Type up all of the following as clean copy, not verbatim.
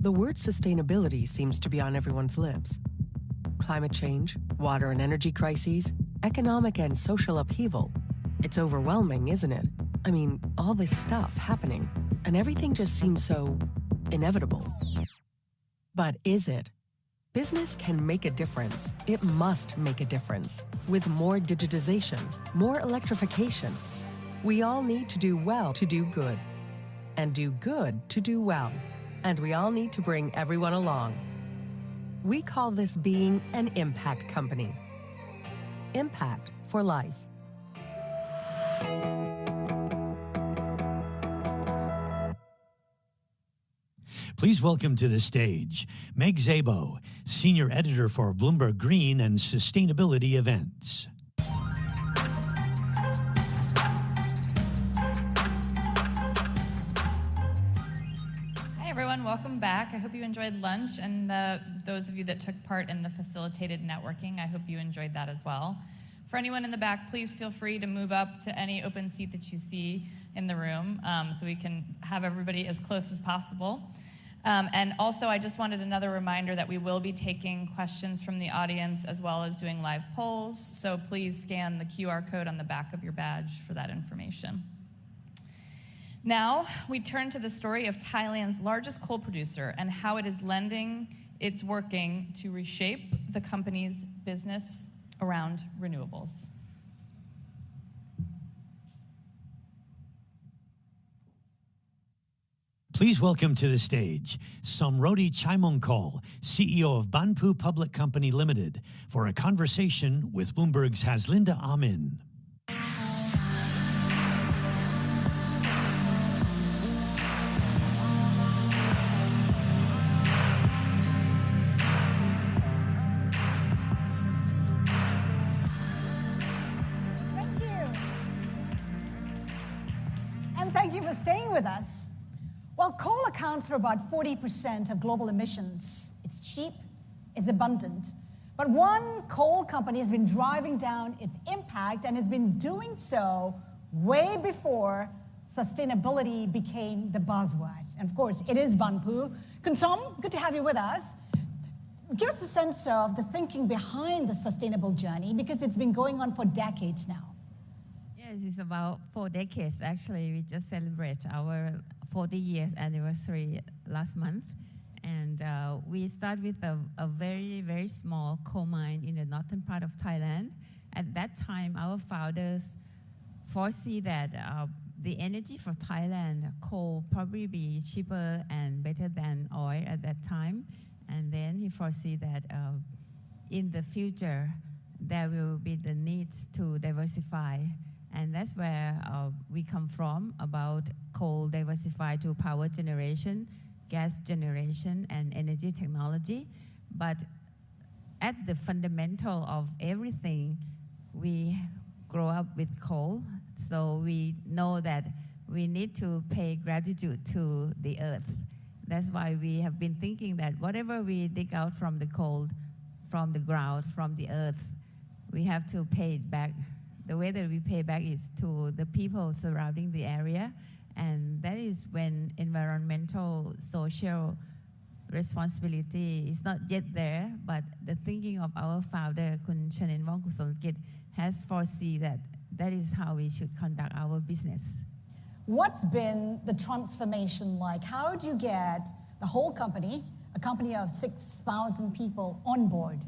The word sustainability seems to be on everyone's lips. Climate change, water and energy crises, economic and social upheaval. It's overwhelming, isn't it? I mean, all this stuff happening, and everything just seems so inevitable. But is it? Business can make a difference. It must make a difference. With more digitization, more electrification. We all need to do well to do good, and do good to do well. And we all need to bring everyone along. We call this being an impact company. Impact for life. Please welcome to the stage Meg Szabo, Senior Editor for Bloomberg Green and Sustainability Events. Welcome back. I hope you enjoyed lunch, and those of you that took part in the facilitated networking, I hope you enjoyed that as well. For anyone in the back, please feel free to move up to any open seat that you see in the room so we can have everybody as close as possible. And also, I just wanted another reminder that we will be taking questions from the audience as well as doing live polls, so please scan the QR code on the back of your badge for that information. Now, we turn to the story of Thailand's largest coal producer and how it is lending its working to reshape the company's business around renewables. Please welcome to the stage Somroti Chaimongkol, CEO of Banpu Public Company Limited, for a conversation with Bloomberg's Haslinda Amin. With us. While coal accounts for about 40% of global emissions, it's cheap, it's abundant. But one coal company has been driving down its impact and has been doing so way before sustainability became the buzzword. And of course, it is Banpu. Kunsom, good to have you with us. Give us a sense of the thinking behind the sustainable journey, because it's been going on for decades now. Yes, it's about 4 decades. Actually, we just celebrate our 40 years anniversary last month. And we start with a very, very small coal mine in the northern part of Thailand. At that time, our founders foresee that the energy for Thailand, coal, probably be cheaper and better than oil at that time. And then he foresee that in the future, there will be the needs to diversify. And that's where we come from, about coal diversify to power generation, gas generation, and energy technology. But at the fundamental of everything, we grow up with coal. So we know that we need to pay gratitude to the earth. That's why we have been thinking that whatever we dig out from the coal, from the ground, from the earth, we have to pay it back. The way that we pay back is to the people surrounding the area, and that is when environmental, social responsibility is not yet there, but the thinking of our founder, Chen has foreseen that that is how we should conduct our business. What's been the transformation like? How do you get the whole company, a company of 6,000 people, on board?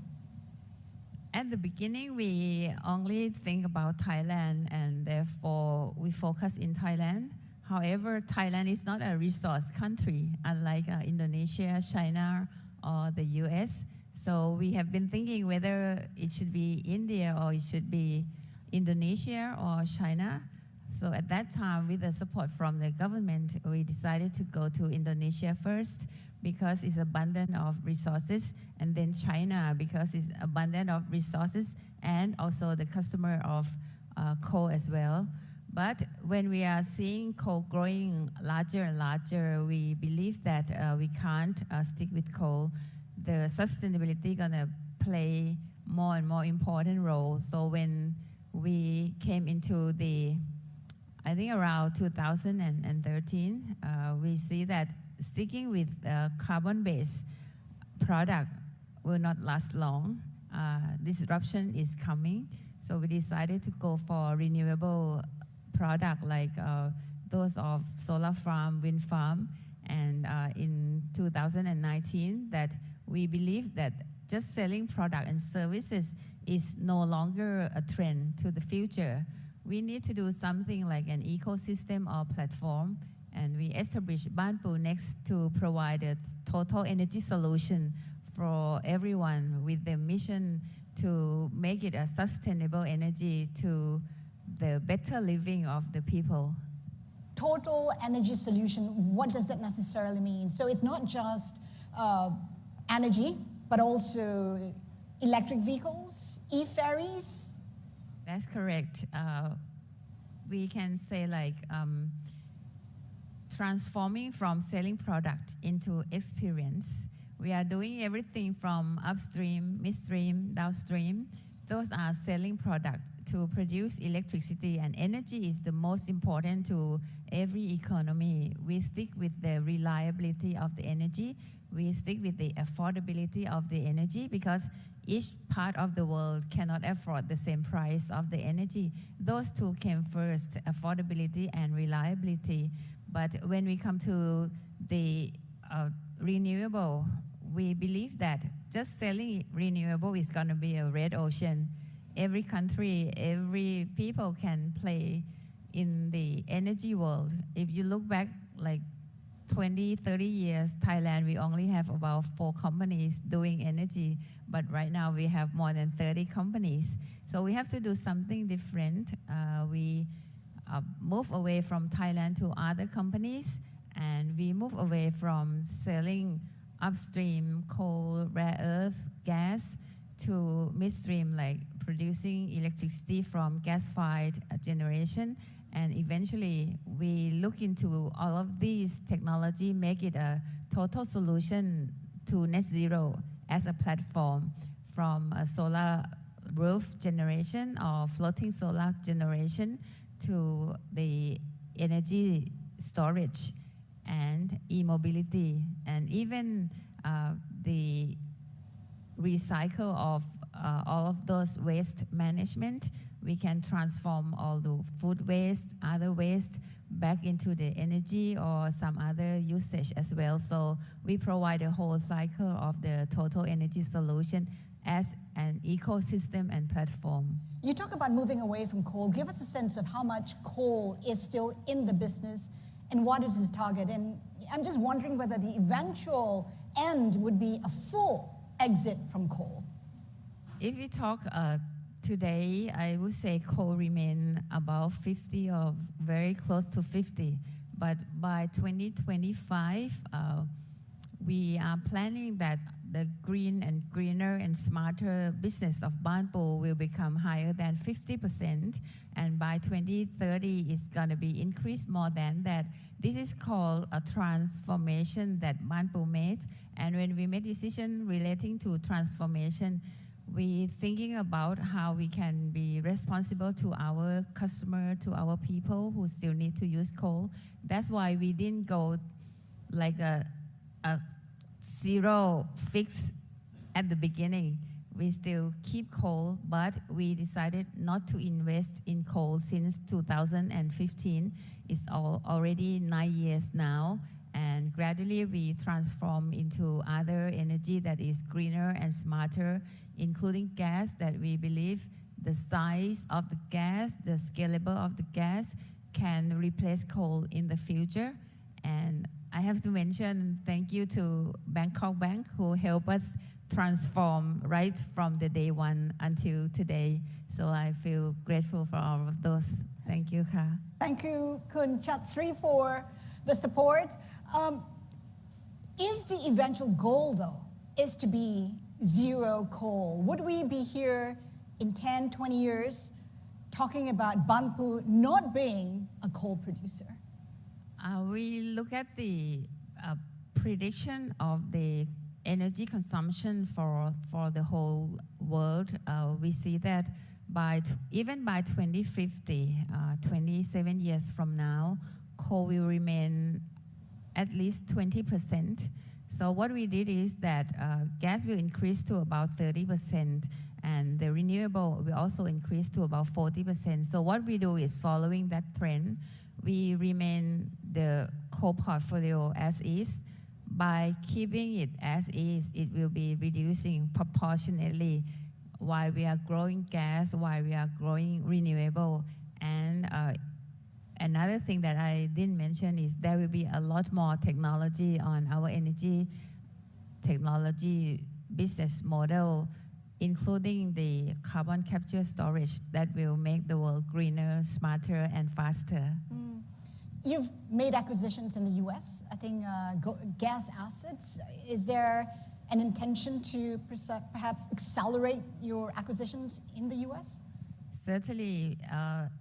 At the beginning, we only think about Thailand, and therefore we focus in Thailand. However, Thailand is not a resource country, unlike Indonesia, China, or the US. So we have been thinking whether it should be India or it should be Indonesia or China. So at that time, with the support from the government, we decided to go to Indonesia first, because it's abundant of resources, and then China because it's abundant of resources and also the customer of coal as well. But when we are seeing coal growing larger and larger, we believe that we can't stick with coal. The sustainability gonna play more and more important role. So when we came into the, I think around 2013, we see that sticking with carbon-based product will not last long. Disruption is coming, so we decided to go for renewable product like those of solar farm, wind farm, and in 2019 that we believe that just selling product and services is no longer a trend to the future. We need to do something like an ecosystem or platform, and we established Banpu Next to provide a total energy solution for everyone with the mission to make it a sustainable energy to the better living of the people. Total energy solution, what does that necessarily mean? So it's not just energy, but also electric vehicles, e-ferries? That's correct. We can say like transforming from selling product into experience. We are doing everything from upstream, midstream, downstream. Those are selling product to produce electricity, and energy is the most important to every economy. We stick with the reliability of the energy. We stick with the affordability of the energy because each part of the world cannot afford the same price of the energy. Those two came first, affordability and reliability. But when we come to the renewable, we believe that just selling renewable is going to be a red ocean. Every country, every people can play in the energy world. If you look back like 20, 30 years, Thailand, we only have about 4 companies doing energy, but right now we have more than 30 companies. So we have to do something different. We move away from Thailand to other companies, and we move away from selling upstream coal, rare earth, gas, to midstream, like producing electricity from gas-fired generation. And eventually, we look into all of these technology, make it a total solution to net zero as a platform, from a solar roof generation or floating solar generation to the energy storage and e-mobility, and even the recycle of all of those waste management. We can transform all the food waste, other waste, back into the energy or some other usage as well. So we provide a whole cycle of the total energy solution as an ecosystem and platform. You talk about moving away from coal. Give us a sense of how much coal is still in the business and what is its target. And I'm just wondering whether the eventual end would be a full exit from coal. If we talk today, I would say coal remain about 50 or very close to 50. But by 2025, we are planning that the green and greener and smarter business of Banpu will become higher than 50%. And by 2030, it's going to be increased more than that. This is called a transformation that Banpu made. And when we made decision relating to transformation, we thinking about how we can be responsible to our customer, to our people who still need to use coal. That's why we didn't go like a zero fix at the beginning. We still keep coal, but we decided not to invest in coal since 2015. It's already 9 years now. And gradually we transform into other energy that is greener and smarter, including gas, that we believe the size of the gas, the scalable of the gas can replace coal in the future. And I have to mention thank you to Bangkok Bank who helped us transform right from the day one until today. So I feel grateful for all of those. Thank you, Ka. Thank you, Kun Chatsri, for the support. Is the eventual goal, though, is to be zero coal? Would we be here in 10, 20 years talking about Banpu not being a coal producer? We look at the prediction of the energy consumption for the whole world. We see that even by 2050, 27 years from now, coal will remain at least 20%. So what we did is that gas will increase to about 30%, and the renewable will also increase to about 40%. So what we do is following that trend, we remain the coal portfolio as is. By keeping it as is, it will be reducing proportionately while we are growing gas, while we are growing renewable. And another thing that I didn't mention is there will be a lot more technology on our energy technology business model, including the carbon capture storage that will make the world greener, smarter, and faster. You've made acquisitions in the US, I think gas assets. Is there an intention to perhaps accelerate your acquisitions in the US? Certainly,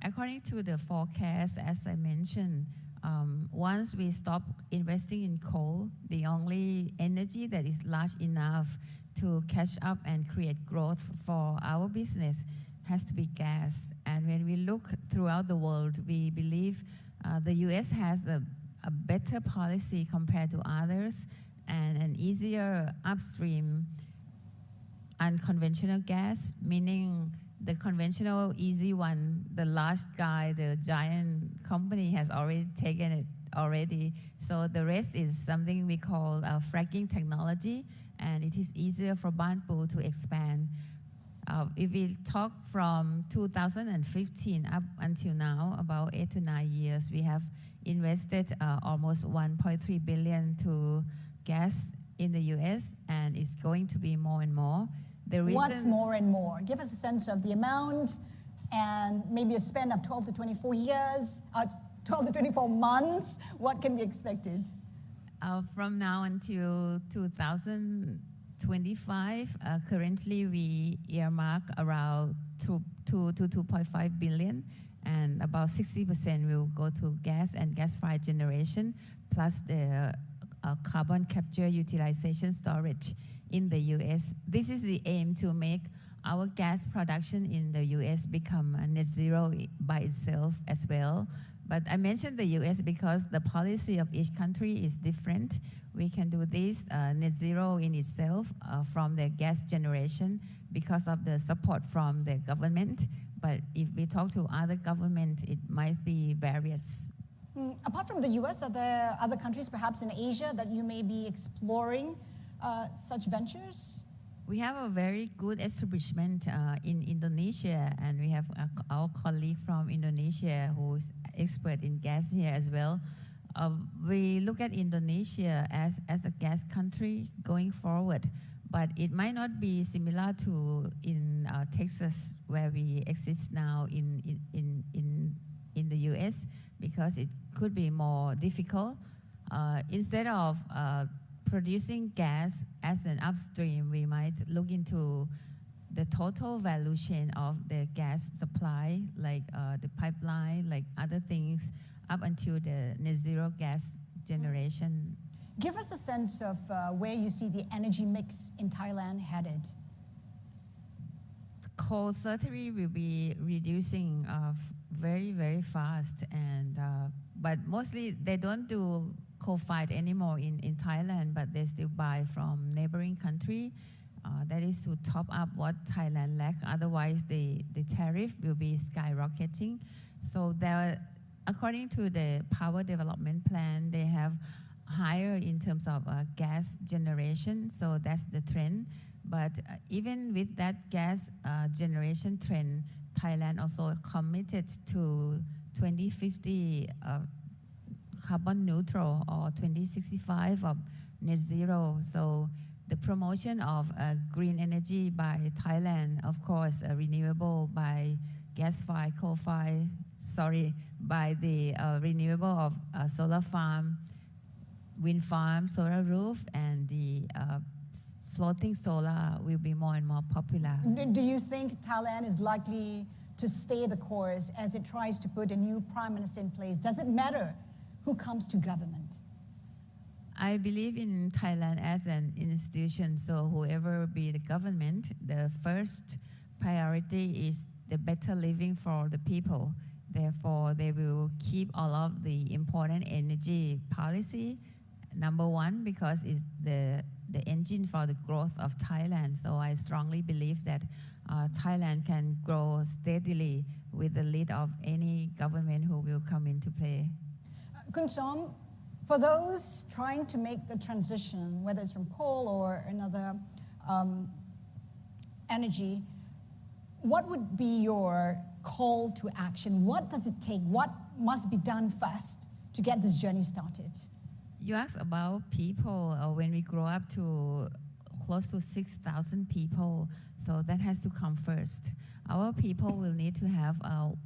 according to the forecast, as I mentioned, once we stop investing in coal, the only energy that is large enough to catch up and create growth for our business has to be gas. And when we look throughout the world, we believe the US has a better policy compared to others and an easier upstream unconventional gas, meaning the conventional easy one, the large guy, the giant company has already taken it already. So the rest is something we call fracking technology, and it is easier for Banpu to expand. If we talk from 2015 up until now, about 8 to 9 years, we have invested almost 1.3 billion to gas in the US, and it's going to be more and more. What's more and more? Give us a sense of the amount and maybe a span of 12 to 24 years, 12 to 24 months. What can be expected? From now until 2025, currently we earmark around 2 to 2.5 billion, and about 60% will go to gas and gas-fired generation, plus the carbon capture utilization storage in the US. This is the aim to make our gas production in the US become net zero by itself as well. But I mentioned the US because the policy of each country is different. We can do this net zero in itself from the gas generation because of the support from the government. But if we talk to other government, it might be various. Apart from the US, are there other countries perhaps in Asia that you may be exploring such ventures? We have a very good establishment in Indonesia, and we have our colleague from Indonesia who is expert in gas here as well. We look at Indonesia as a gas country going forward, but it might not be similar to in Texas where we exist now in the US, because it could be more difficult. Instead of producing gas as an upstream, we might look into the total value chain of the gas supply, like the pipeline, like other things, up until the net zero gas generation. Give us a sense of where you see the energy mix in Thailand headed. Coal certainly will be reducing very, very fast, and but mostly they don't do coal-fired anymore in Thailand, but they still buy from neighboring country. That is to top up what Thailand lacks. Otherwise, the tariff will be skyrocketing. So there, according to the power development plan, they have higher in terms of gas generation. So that's the trend. But even with that gas generation trend, Thailand also committed to 2050 carbon neutral, or 2065 of net zero. So the promotion of green energy by Thailand, of course, renewable by gas-fired, coal-fired, by the renewable of solar farm, wind farm, solar roof, and the floating solar will be more and more popular. Do you think Thailand is likely to stay the course as it tries to put a new prime minister in place? Does it matter who comes to government? I believe in Thailand as an institution, so whoever be the government, the first priority is the better living for the people. Therefore, they will keep all of the important energy policy number one, because it's the engine for the growth of Thailand. So I strongly believe that Thailand can grow steadily with the lead of any government who will come into play. Kun Som, for those trying to make the transition, whether it's from coal or another energy, what would be your call to action? What does it take? What must be done first to get this journey started? You asked about people. When we grow up to close to 6,000 people, so that has to come first. Our people will need to have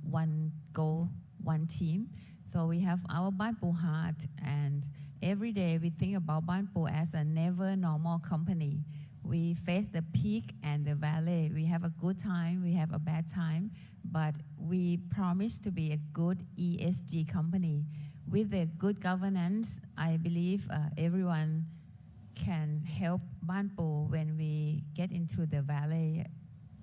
one goal, one team. So we have our Banpu heart, and every day we think about Banpu as a never normal company. We face the peak and the valley. We have a good time, we have a bad time, but we promise to be a good ESG company. With the good governance, I believe everyone can help Banpu when we get into the valley.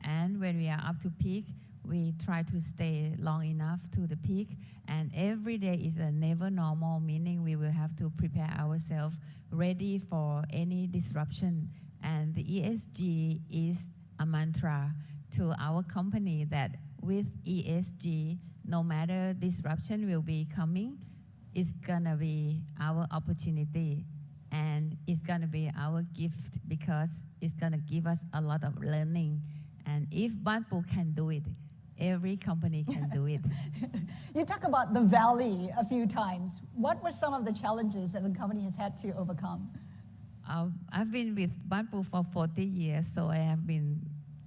And when we are up to peak, we try to stay long enough to the peak. And every day is a never normal, meaning we will have to prepare ourselves ready for any disruption. And the ESG is a mantra to our company that with ESG, no matter disruption will be coming, it's gonna be our opportunity, and it's gonna be our gift because it's gonna give us a lot of learning. And if Banpu can do it, every company can do it. You talk about the valley a few times. What were some of the challenges that the company has had to overcome? I've been with Banpu for 40 years, so I have been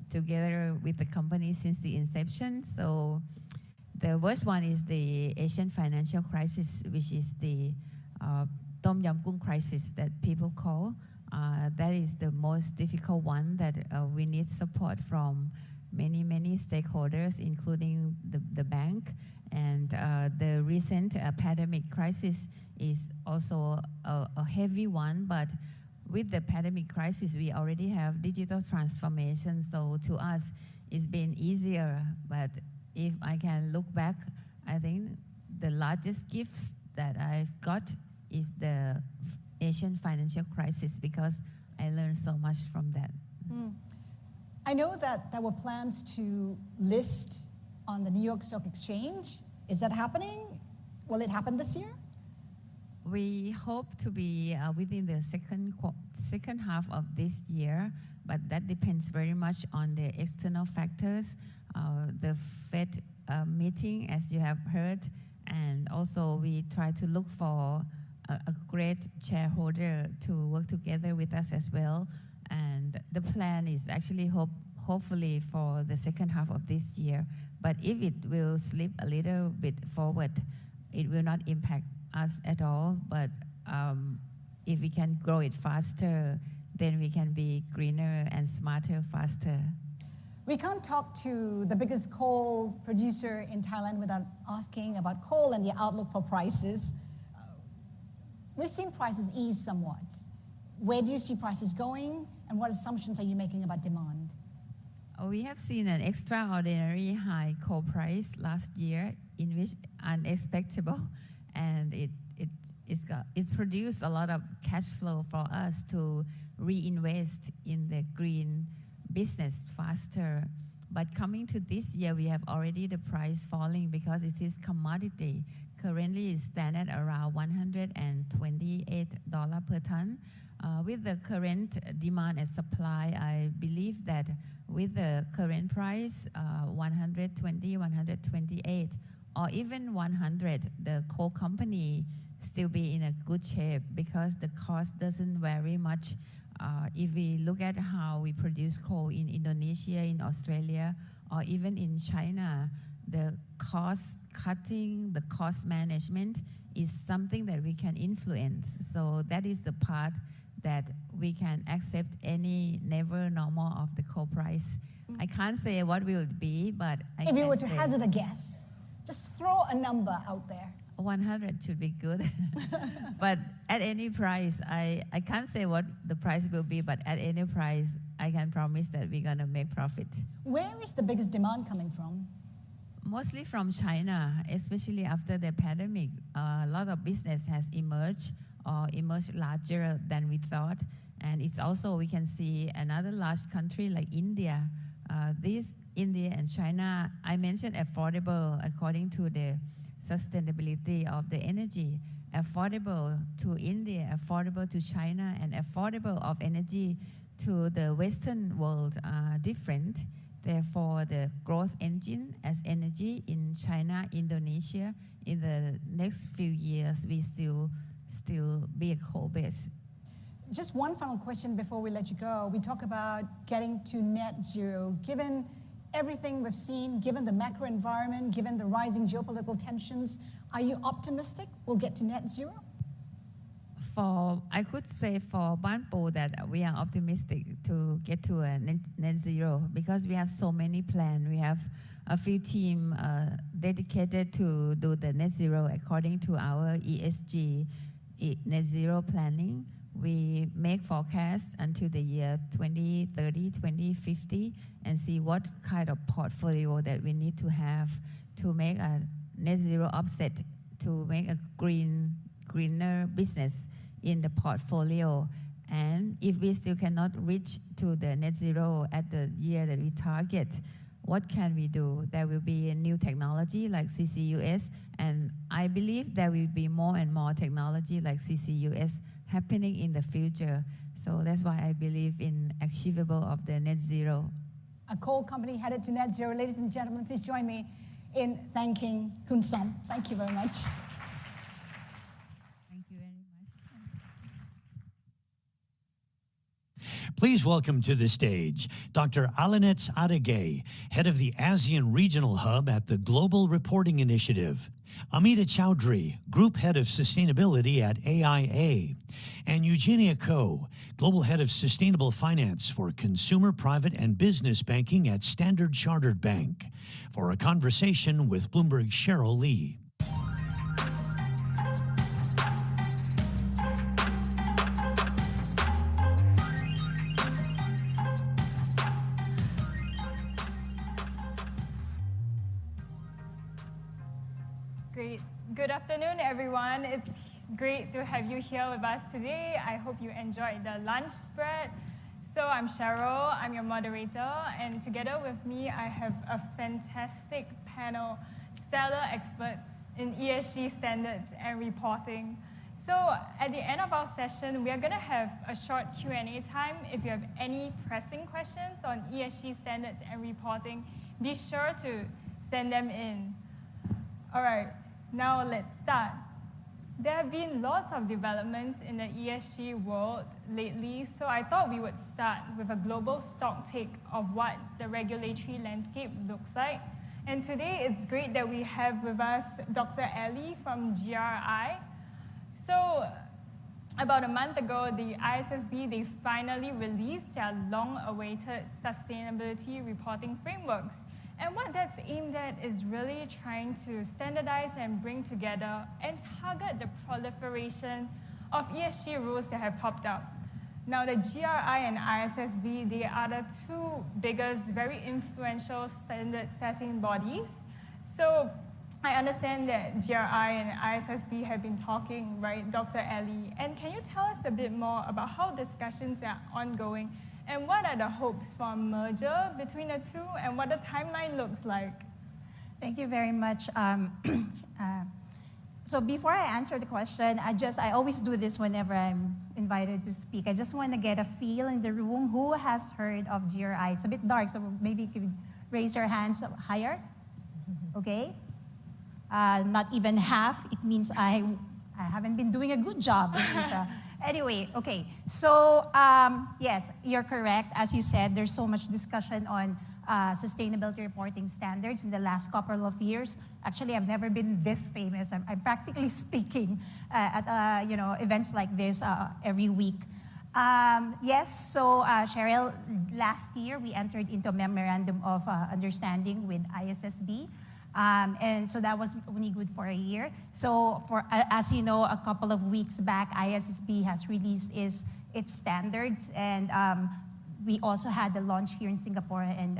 together with the company since the inception. So the worst one is the Asian financial crisis, which is the Tom Yam Goong crisis that people call. That is the most difficult one that we need support from many stakeholders, including the bank. And the recent pandemic crisis is also a heavy one, but with the pandemic crisis, we already have digital transformation. So to us, it's been easier. But if I can look back, I think the largest gifts that I've got is the Asian financial crisis, because I learned so much from that. I know that there were plans to list on the New York Stock Exchange. Is that happening? Will it happen this year? We hope to be within the second half of this year, but that depends very much on the external factors, the Fed meeting, as you have heard, and also we try to look for a great shareholder to work together with us as well. And the plan is actually hopefully for the second half of this year. But if it will slip a little bit forward, it will not impact us at all. But if we can grow it faster, then we can be greener and smarter faster. We can't talk to the biggest coal producer in Thailand without asking about coal and the outlook for prices. We've seen prices ease somewhat. Where do you see prices going, and what assumptions are you making about demand? We have seen an extraordinary high coal price last year, in which unexpected, and it's produced a lot of cash flow for us to reinvest in the green business faster. But coming to this year, we have already the price falling because it is commodity. Currently, it stands at around $128 per ton. With the current demand and supply, I believe that with the current price, 120, 128, or even 100, the coal company still be in a good shape because the cost doesn't vary much. If we look at how we produce coal in Indonesia, in Australia, or even in China, the cost cutting, the cost management is something that we can influence. So that is the part that we can accept any never normal of the coal price. I can't say what will it be, but I If you were to say hazard a guess, just throw a number out there. 100 should be good. But at any price, I can't say what the price will be, but at any price, I can promise that we're gonna make profit. Where is the biggest demand coming from? Mostly from China, especially after the pandemic. A lot of business has emerged or emerge larger than we thought. And it's also, we can see another large country like India. This India and China, I mentioned affordable according to the sustainability of the energy. Affordable to India, affordable to China, and affordable of energy to the Western world are different. Therefore, the growth engine as energy in China, Indonesia, in the next few years, we still be a coal base. Just one final question before we let you go. We talk about getting to net zero. Given everything we've seen, given the macro environment, given the rising geopolitical tensions, are you optimistic we'll get to net zero? I could say for Banpu that we are optimistic to get to a net zero because we have so many plans. We have a few teams dedicated to do the net zero according to our ESG net zero planning. We make forecasts until the year 2030, 2050, and see what kind of portfolio that we need to have to make a net zero offset, to make a greener business in the portfolio. And if we still cannot reach to the net zero at the year that we target, what can we do? There will be a new technology like CCUS, and I believe there will be more and more technology like CCUS happening in the future. So that's why I believe in achievable of the net zero. A coal company headed to net zero. Ladies and gentlemen, please join me in thanking Khun Som. Thank you very much. Thank you very much. Please welcome to the stage Dr. Alanetz Adegay, head of the ASEAN Regional Hub at the Global Reporting Initiative, Amita Chowdhury, Group Head of Sustainability at AIA, and Eugenia Ko, Global Head of Sustainable Finance for Consumer, Private, and Business Banking at Standard Chartered Bank, for a conversation with Bloomberg's Cheryl Lee. Great. Good afternoon, everyone. It's great to have you here with us today. I hope you enjoyed the lunch spread. So I'm Cheryl, I'm your moderator, and together with me, I have a fantastic panel, stellar experts in ESG standards and reporting. So at the end of our session, we are going to have a short Q&A time. If you have any pressing questions on ESG standards and reporting, be sure to send them in. All right, now let's start. There have been lots of developments in the ESG world lately, so I thought we would start with a global stock take of what the regulatory landscape looks like. And today, it's great that we have with us Dr. Ali from GRI. So about a month ago, the ISSB, they finally released their long-awaited sustainability reporting frameworks. And what that's aimed at is really trying to standardize and bring together and target the proliferation of ESG rules that have popped up. Now, the GRI and ISSB, they are the two biggest, very influential standard-setting bodies. So I understand that GRI and ISSB have been talking, right, Dr. Ali? And can you tell us a bit more about how discussions are ongoing? And what are the hopes for a merger between the two, and what the timeline looks like? Thank you very much. So before I answer the question, I always do this whenever I'm invited to speak. I just want to get a feel in the room. Who has heard of GRI? It's a bit dark, so maybe you could raise your hands higher. Okay? Not even half. It means I haven't been doing a good job. Anyway, okay, so yes, you're correct. As you said, there's so much discussion on sustainability reporting standards in the last couple of years. Actually, I've never been this famous. I'm practically speaking at events like this every week. Yes, so Cheryl, last year we entered into a memorandum of understanding with ISSB. And so that was only good for a year. So as you know, a couple of weeks back, ISSB has released its standards, and we also had the launch here in Singapore, and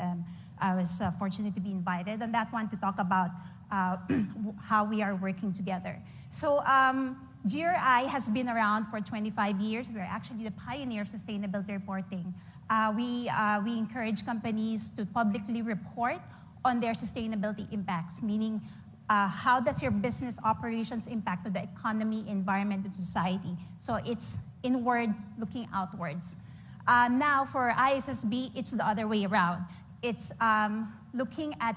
I was fortunate to be invited on that one to talk about how we are working together. So GRI has been around for 25 years. We're actually the pioneer of sustainability reporting. We encourage companies to publicly report on their sustainability impacts, meaning how does your business operations impact to the economy, environment, and society? So it's inward looking outwards. Now for ISSB, it's the other way around. It's looking at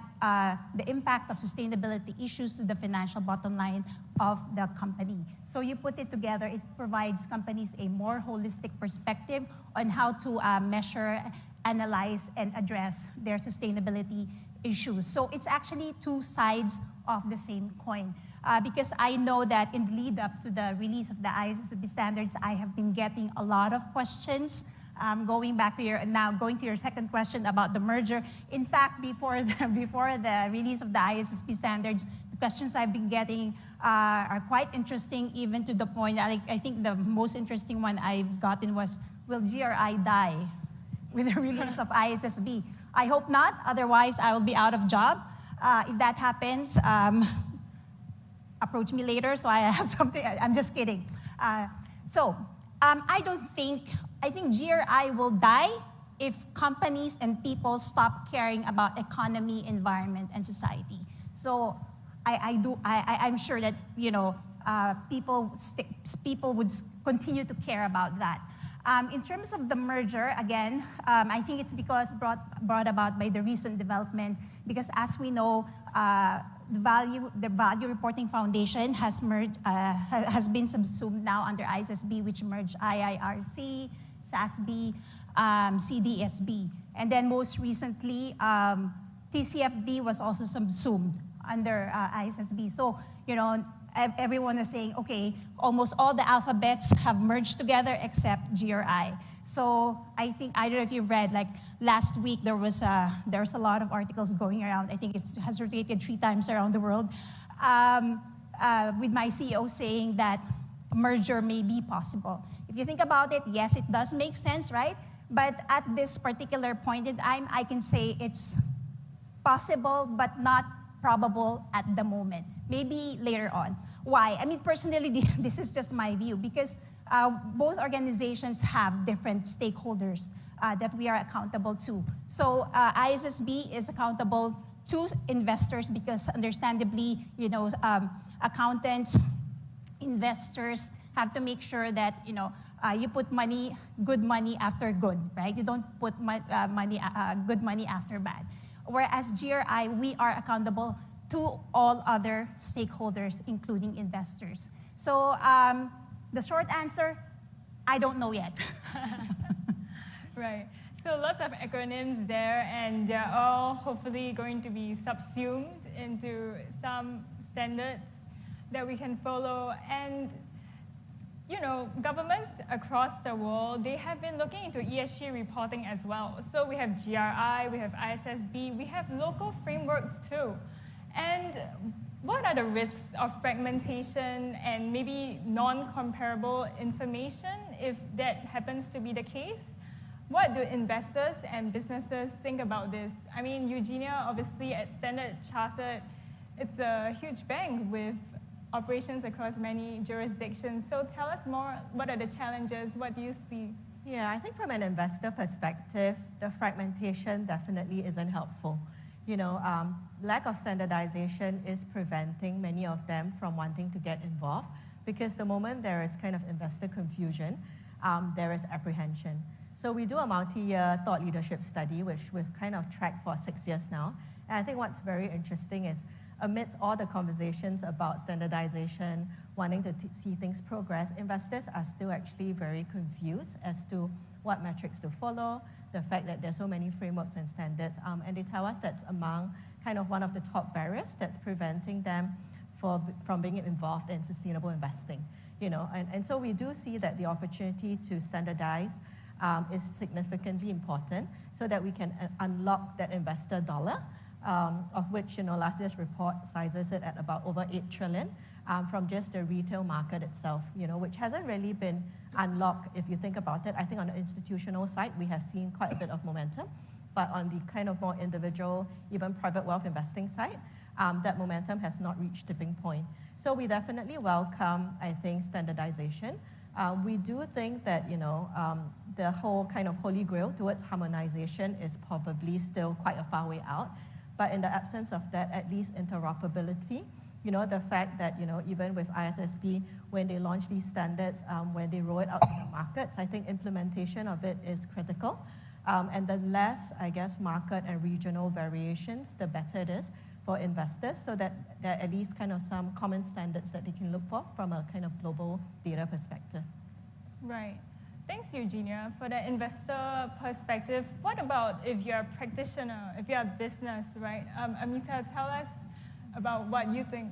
the impact of sustainability issues to the financial bottom line of the company. So you put it together, it provides companies a more holistic perspective on how to measure, analyze, and address their sustainability issues. So it's actually two sides of the same coin. Because I know that in the lead up to the release of the ISSB standards, I have been getting a lot of questions. Going to your second question about the merger. In fact, before the release of the ISSB standards, the questions I've been getting are quite interesting, even to the point, I think the most interesting one I've gotten was, will GRI die with the release of ISSB? I hope not, otherwise I will be out of job. If that happens, approach me later so I have something. I'm just kidding. I think GRI will die if companies and people stop caring about economy, environment, and society. So I'm sure that people would continue to care about that. In terms of the merger, again, I think it's because brought about by the recent development, because as we know, the Value Reporting Foundation has been subsumed now under ISSB, which merged IIRC, SASB, CDSB. And then most recently, TCFD was also subsumed under ISSB. So, everyone is saying, okay, almost all the alphabets have merged together except GRI. So I think, I don't know if you've read, like last week there was a lot of articles going around. I think it has rotated 3 times around the world, with my CEO saying that a merger may be possible. If you think about it, yes, it does make sense, right? But at this particular point in time, I can say it's possible, but not probable at the moment. Maybe later on. Why? I mean, personally, this is just my view, because both organizations have different stakeholders that we are accountable to. So ISSB is accountable to investors because, understandably, accountants, investors have to make sure that you put good money after good, right? You don't put good money after bad. Whereas GRI, we are accountable to all other stakeholders, including investors. So the short answer, I don't know yet. Right. So lots of acronyms there, and they're all hopefully going to be subsumed into some standards that we can follow. And governments across the world, they have been looking into ESG reporting as well. So we have GRI, we have ISSB, we have local frameworks too. And what are the risks of fragmentation and maybe non-comparable information if that happens to be the case? What do investors and businesses think about this? I mean, Eugenia, obviously at Standard Chartered, it's a huge bank with operations across many jurisdictions. So tell us more, what are the challenges? What do you see? Yeah, I think from an investor perspective, the fragmentation definitely isn't helpful. Lack of standardization is preventing many of them from wanting to get involved, because the moment there is kind of investor confusion, there is apprehension. So we do a multi-year thought leadership study, which we've kind of tracked for 6 years now. And I think what's very interesting is, amidst all the conversations about standardization, wanting to see things progress, investors are still actually very confused as to what metrics to follow, the fact that there's so many frameworks and standards, and they tell us that's among kind of one of the top barriers that's preventing them from being involved in sustainable investing. And so we do see that the opportunity to standardize is significantly important, so that we can unlock that investor dollar, of which last year's report sizes it at about over 8 trillion from just the retail market itself, which hasn't really been unlocked if you think about it. I think on the institutional side, we have seen quite a bit of momentum. But on the kind of more individual, even private wealth investing side, that momentum has not reached tipping point. So we definitely welcome, I think, standardization. We do think that, the whole kind of holy grail towards harmonization is probably still quite a far way out. But in the absence of that, at least interoperability, the fact that, even with ISSB, when they launch these standards, when they roll it out to the markets, I think implementation of it is critical. And the less, I guess, market and regional variations, the better it is for investors, so that there are at least kind of some common standards that they can look for from a kind of global data perspective. Right. Thanks, Eugenia. For the investor perspective, what about if you're a practitioner, if you're a business, right? Amita, tell us about what you think.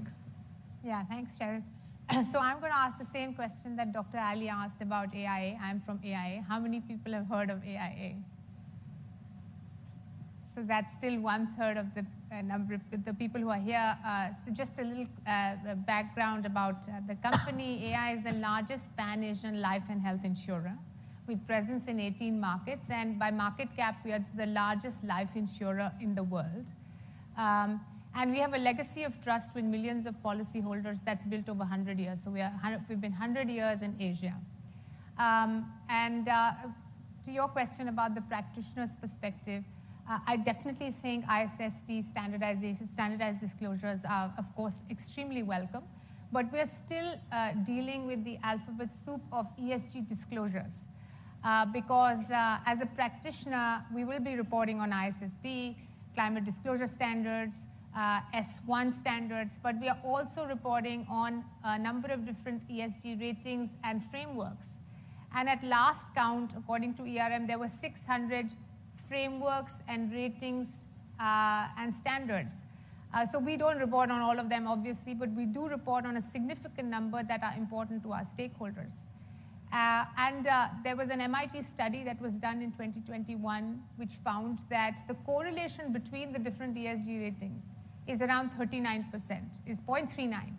Yeah, thanks, Cheryl. So I'm going to ask the same question that Dr. Ali asked about AIA. I'm from AIA. How many people have heard of AIA? So that's still 1/3 of the number of the people who are here. So just a little background about the company. AIA is the largest Pan-Asian life and health insurer with presence in 18 markets. And by market cap, we are the largest life insurer in the world. And we have a legacy of trust with millions of policyholders that's built over 100 years. So we've been 100 years in Asia. To your question about the practitioner's perspective, I definitely think ISSB standardized disclosures are, of course, extremely welcome. But we're still dealing with the alphabet soup of ESG disclosures. Because as a practitioner, we will be reporting on ISSB, climate disclosure standards, S1 standards, but we are also reporting on a number of different ESG ratings and frameworks. And at last count, according to ERM, there were 600 frameworks and ratings and standards. So we don't report on all of them, obviously, but we do report on a significant number that are important to our stakeholders. There was an MIT study that was done in 2021, which found that the correlation between the different ESG ratings is around 39%, is 0.39,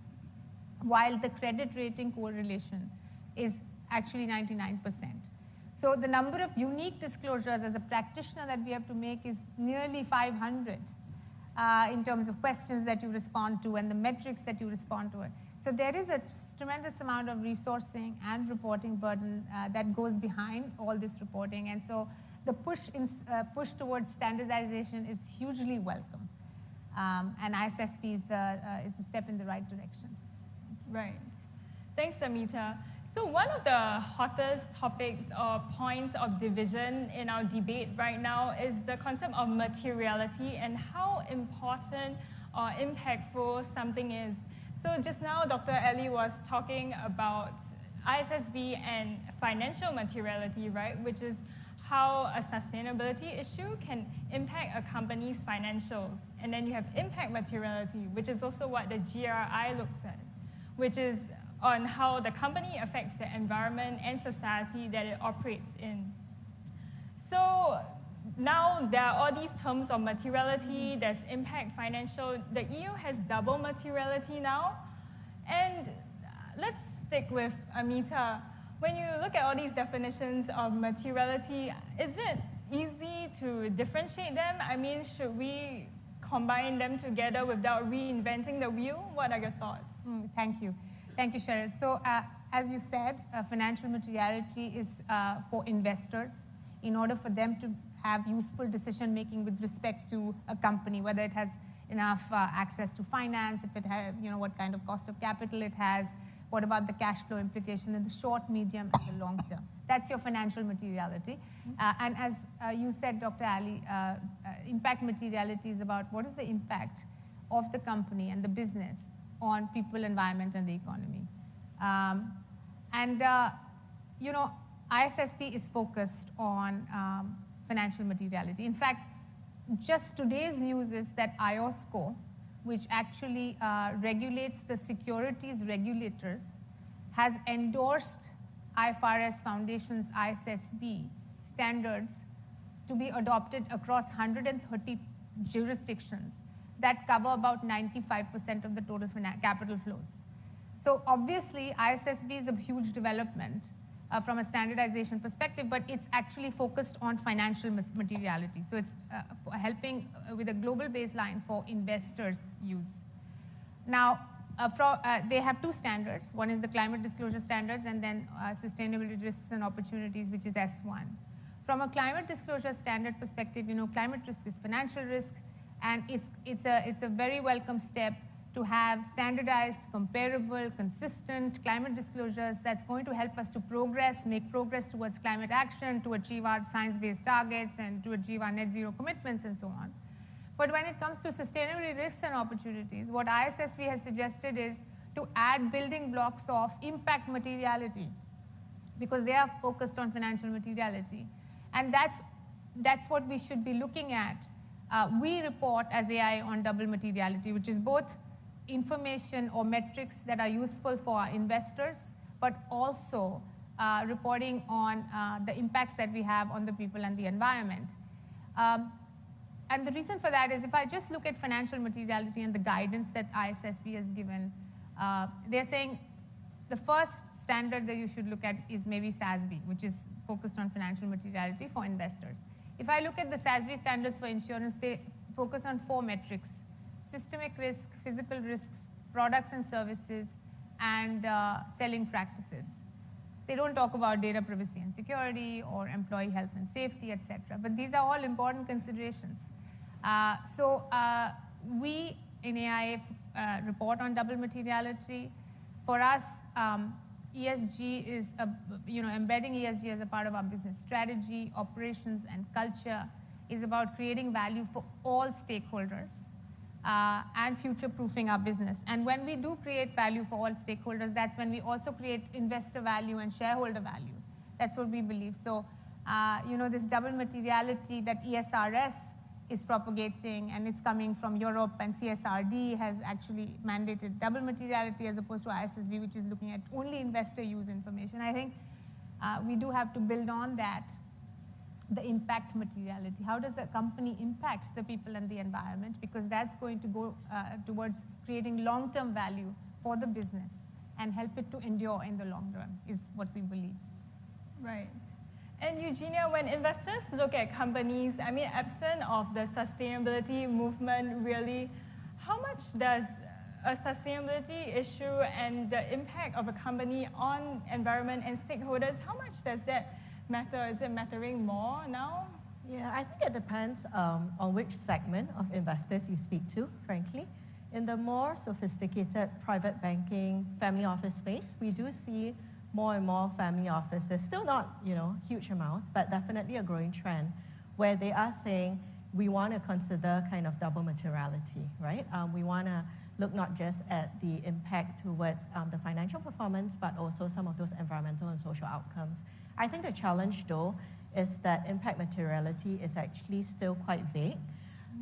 while the credit rating correlation is actually 99%. So the number of unique disclosures as a practitioner that we have to make is nearly 500 in terms of questions that you respond to and the metrics that you respond to it. So there is a tremendous amount of resourcing and reporting burden that goes behind all this reporting. And so the push towards standardization is hugely welcome. And ISSB is the step in the right direction. Right. Thanks, Amita. So one of the hottest topics or points of division in our debate right now is the concept of materiality and how important or impactful something is. So just now, Dr. Ali was talking about ISSB and financial materiality, right, which is how a sustainability issue can impact a company's financials. And then you have impact materiality, which is also what the GRI looks at, which is on how the company affects the environment and society that it operates in. So now there are all these terms of materiality, there's impact, financial. The EU has double materiality now. And let's stick with Amita. When you look at all these definitions of materiality, is it easy to differentiate them? I mean, should we combine them together without reinventing the wheel? What are your thoughts? Thank you. Thank you, Cheryl. So as you said, financial materiality is for investors in order for them to have useful decision-making with respect to a company, whether it has enough access to finance, if it has, what kind of cost of capital it has, what about the cash flow implication in the short, medium, and the long term. That's your financial materiality. And as you said, Dr. Ali, impact materiality is about what is the impact of the company and the business on people, environment, and the economy. ISSB is focused on financial materiality. In fact, just today's news is that IOSCO, which actually regulates the securities regulators, has endorsed IFRS Foundation's ISSB standards to be adopted across 130 jurisdictions that cover about 95% of the total capital flows. So obviously, ISSB is a huge development from a standardization perspective, but it's actually focused on financial materiality. So it's helping with a global baseline for investors' use. Now, they have two standards. One is the climate disclosure standards, and then sustainability risks and opportunities, which is S1. From a climate disclosure standard perspective, climate risk is financial risk, and it's a very welcome step to have standardized, comparable, consistent climate disclosures that's going to help us to make progress towards climate action, to achieve our science-based targets, and to achieve our net zero commitments, and so on. But when it comes to sustainability risks and opportunities, what ISSB has suggested is to add building blocks of impact materiality, because they are focused on financial materiality. And that's what we should be looking at. We report as AI on double materiality, which is both information or metrics that are useful for our investors, but also reporting on the impacts that we have on the people and the environment. And the reason for that is if I just look at financial materiality and the guidance that ISSB has given, they're saying the first standard that you should look at is maybe SASB, which is focused on financial materiality for investors. If I look at the SASB standards for insurance, they focus on 4 metrics: systemic risk, physical risks, products and services, and selling practices. They don't talk about data privacy and security or employee health and safety, etc. But these are all important considerations. We in AIF report on double materiality. For us, ESG is, embedding ESG as a part of our business strategy, operations, and culture is about creating value for all stakeholders and future-proofing our business. And when we do create value for all stakeholders, that's when we also create investor value and shareholder value. That's what we believe. So, this double materiality that ESRS is propagating, and it's coming from Europe, and CSRD has actually mandated double materiality as opposed to ISSB, which is looking at only investor use information. I think we do have to build on that, the impact materiality. How does a company impact the people and the environment? Because that's going to go towards creating long-term value for the business and help it to endure in the long run, is what we believe. Right. And Eugenia, when investors look at companies, absent of the sustainability movement, really, how much does a sustainability issue and the impact of a company on environment and stakeholders, how much does that matter? Is it mattering more now? Yeah, I think it depends on which segment of investors you speak to, frankly. In the more sophisticated private banking, family office space, we do see more and more family offices, still not huge amounts, but definitely a growing trend, where they are saying we want to consider kind of double materiality, right? We want to look not just at the impact towards the financial performance, but also some of those environmental and social outcomes. I think the challenge, though, is that impact materiality is actually still quite vague.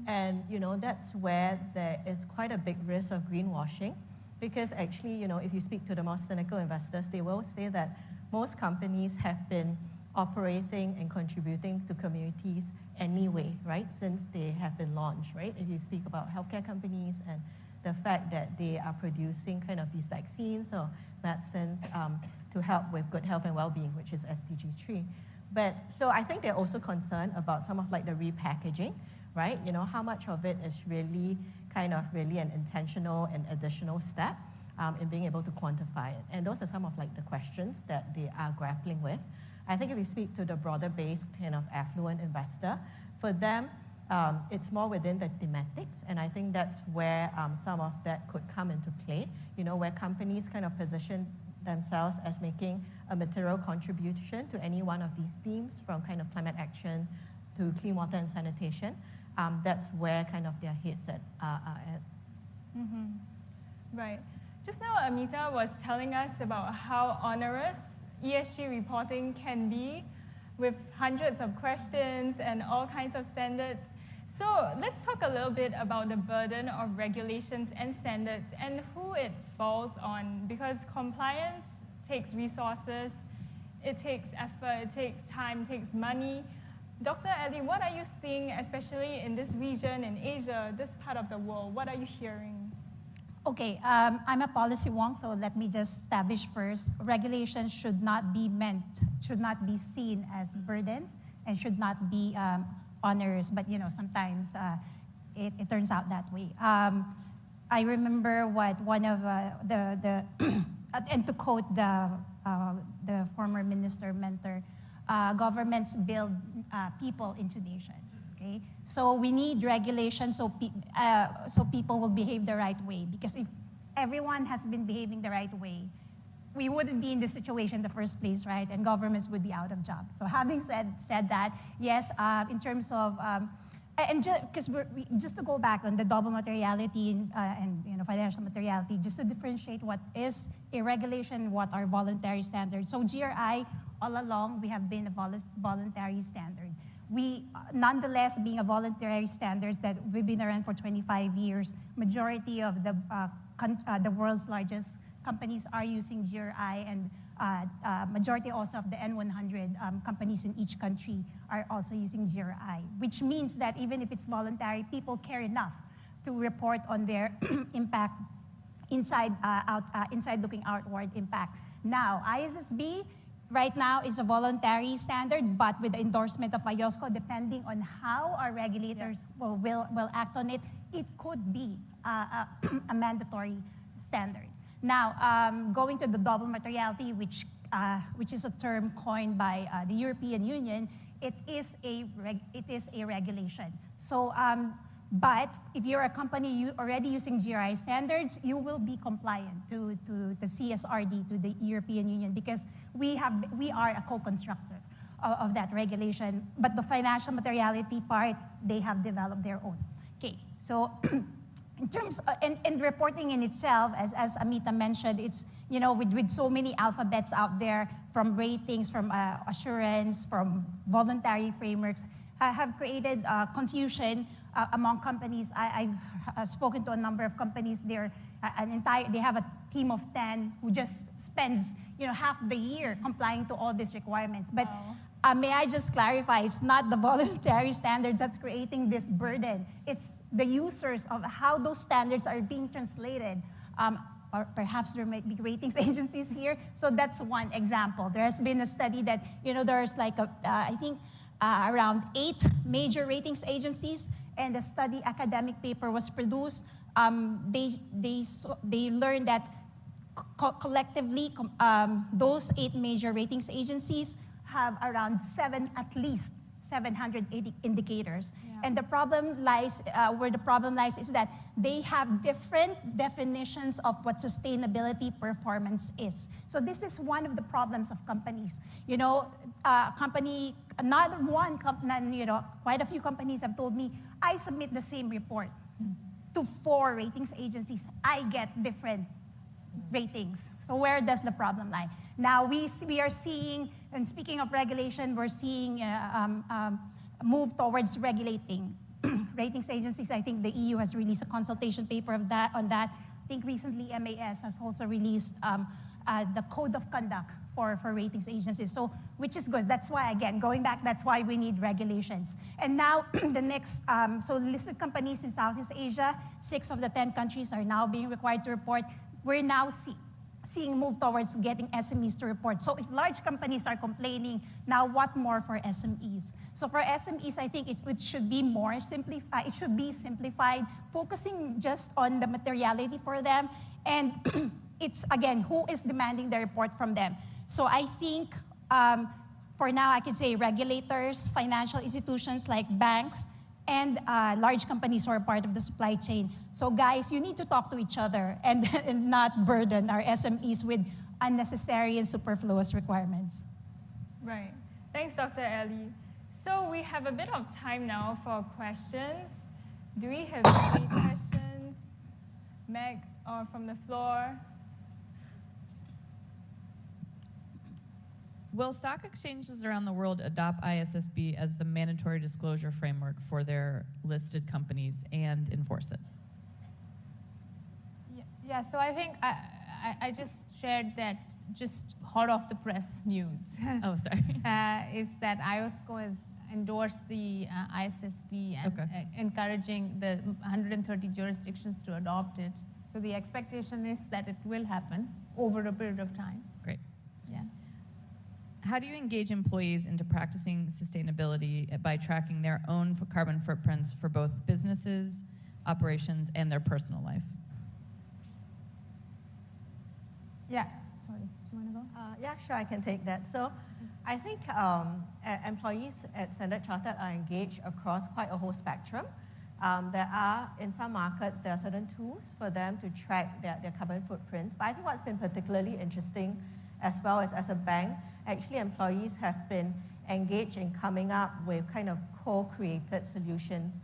And that's where there is quite a big risk of greenwashing. Because actually, if you speak to the more cynical investors, they will say that most companies have been operating and contributing to communities anyway, right, since they have been launched, right? If you speak about healthcare companies and the fact that they are producing kind of these vaccines or medicines to help with good health and well-being, which is SDG 3. But so I think they're also concerned about some of like the repackaging, right? How much of it is really an intentional and additional step in being able to quantify it. And those are some of like the questions that they are grappling with. I think if you speak to the broader base kind of affluent investor, for them, it's more within the thematics, and I think that's where some of that could come into play, where companies kind of position themselves as making a material contribution to any one of these themes, from kind of climate action to clean water and sanitation. That's where kind of their heads are at. Mm-hmm. Right. Just now, Amita was telling us about how onerous ESG reporting can be, with hundreds of questions and all kinds of standards. So let's talk a little bit about the burden of regulations and standards and who it falls on, because compliance takes resources, it takes effort, it takes time, it takes money. Dr. Ali, what are you seeing, especially in this region, in Asia, this part of the world? What are you hearing? Okay, I'm a policy wonk, so let me just establish first. Regulations should not be seen as burdens and should not be onerous, but sometimes it turns out that way. I remember what one of the and to quote the former minister mentor, governments build people into nations. Okay, so we need regulation so people will behave the right way. Because if everyone has been behaving the right way, we wouldn't be in this situation in the first place, right? And governments would be out of jobs. So having said that, yes, in terms of and just to go back on the double materiality and financial materiality, just to differentiate what is a regulation, what are voluntary standards. So GRI, all along, we have been a voluntary standard. We, nonetheless, being a voluntary standards that we've been around for 25 years, majority of the world's largest companies are using GRI, and majority also of the N100 companies in each country are also using GRI, which means that even if it's voluntary, people care enough to report on their impact inside looking outward impact. Now, ISSB right now is a voluntary standard, but with the endorsement of IOSCO, depending on how our regulators will act on it, it could be a mandatory standard. Now, going to the double materiality, which is a term coined by the European Union, it is a regulation. So, but if you're a company already using GRI standards, you will be compliant to the CSRD, to the European Union, because we are a co-constructor of that regulation. But the financial materiality part, they have developed their own. Okay, so in terms of, and reporting in itself, as Amita mentioned, it's with so many alphabets out there, from ratings, from assurance, from voluntary frameworks, have created confusion among companies. I've spoken to a number of companies. They have a team of 10 who just spends half the year complying to all these requirements. But may I just clarify, it's not the voluntary standards that's creating this burden. It's the users of how those standards are being translated. Or perhaps there might be ratings agencies here. So that's one example. There has been a study that there's like I think around 8 major ratings agencies, and the study academic paper was produced. They learned that collectively those 8 major ratings agencies have around at least 780 indicators. Yeah. And the problem lies, where the problem lies is that they have different definitions of what sustainability performance is. So this is one of the problems of companies. Company, not one company, quite a few companies have told me, I submit the same report to 4 ratings agencies. I get different ratings. So where does the problem lie? Now we are seeing, and speaking of regulation, we're seeing move towards regulating ratings agencies. I think the EU has released a consultation paper on that. I think recently MAS has also released the code of conduct for ratings agencies. So, which is good. That's why, again, going back, that's why we need regulations. And now the next, so listed companies in Southeast Asia, 6 of the 10 countries are now being required to report. We're now seeing move towards getting SMEs to report. So if large companies are complaining, now what more for SMEs? So for SMEs, I think it should be more simplified. It should be simplified, focusing just on the materiality for them. And it's, again, who is demanding the report from them? So I think for now, I can say regulators, financial institutions like banks, and large companies who are part of the supply chain. So guys, you need to talk to each other and not burden our SMEs with unnecessary and superfluous requirements. Right. Thanks, Dr. Ellie. So we have a bit of time now for questions. Do we have any questions? Meg, or from the floor? Will stock exchanges around the world adopt ISSB as the mandatory disclosure framework for their listed companies and enforce it? Yeah, so I think I just shared that, just hot off the press news. Oh, sorry. Is that IOSCO endorse the ISSP and encouraging the 130 jurisdictions to adopt it. So the expectation is that it will happen over a period of time. Great. Yeah. How do you engage employees into practicing sustainability by tracking their own carbon footprints for both businesses, operations, and their personal life? Yeah, sorry, do you want to go? Yeah, sure, I can take that. So I think employees at Standard Chartered are engaged across quite a whole spectrum. There are, in some markets, there are certain tools for them to track their carbon footprints. But I think what's been particularly interesting as well as a bank, actually employees have been engaged in coming up with kind of co-created solutions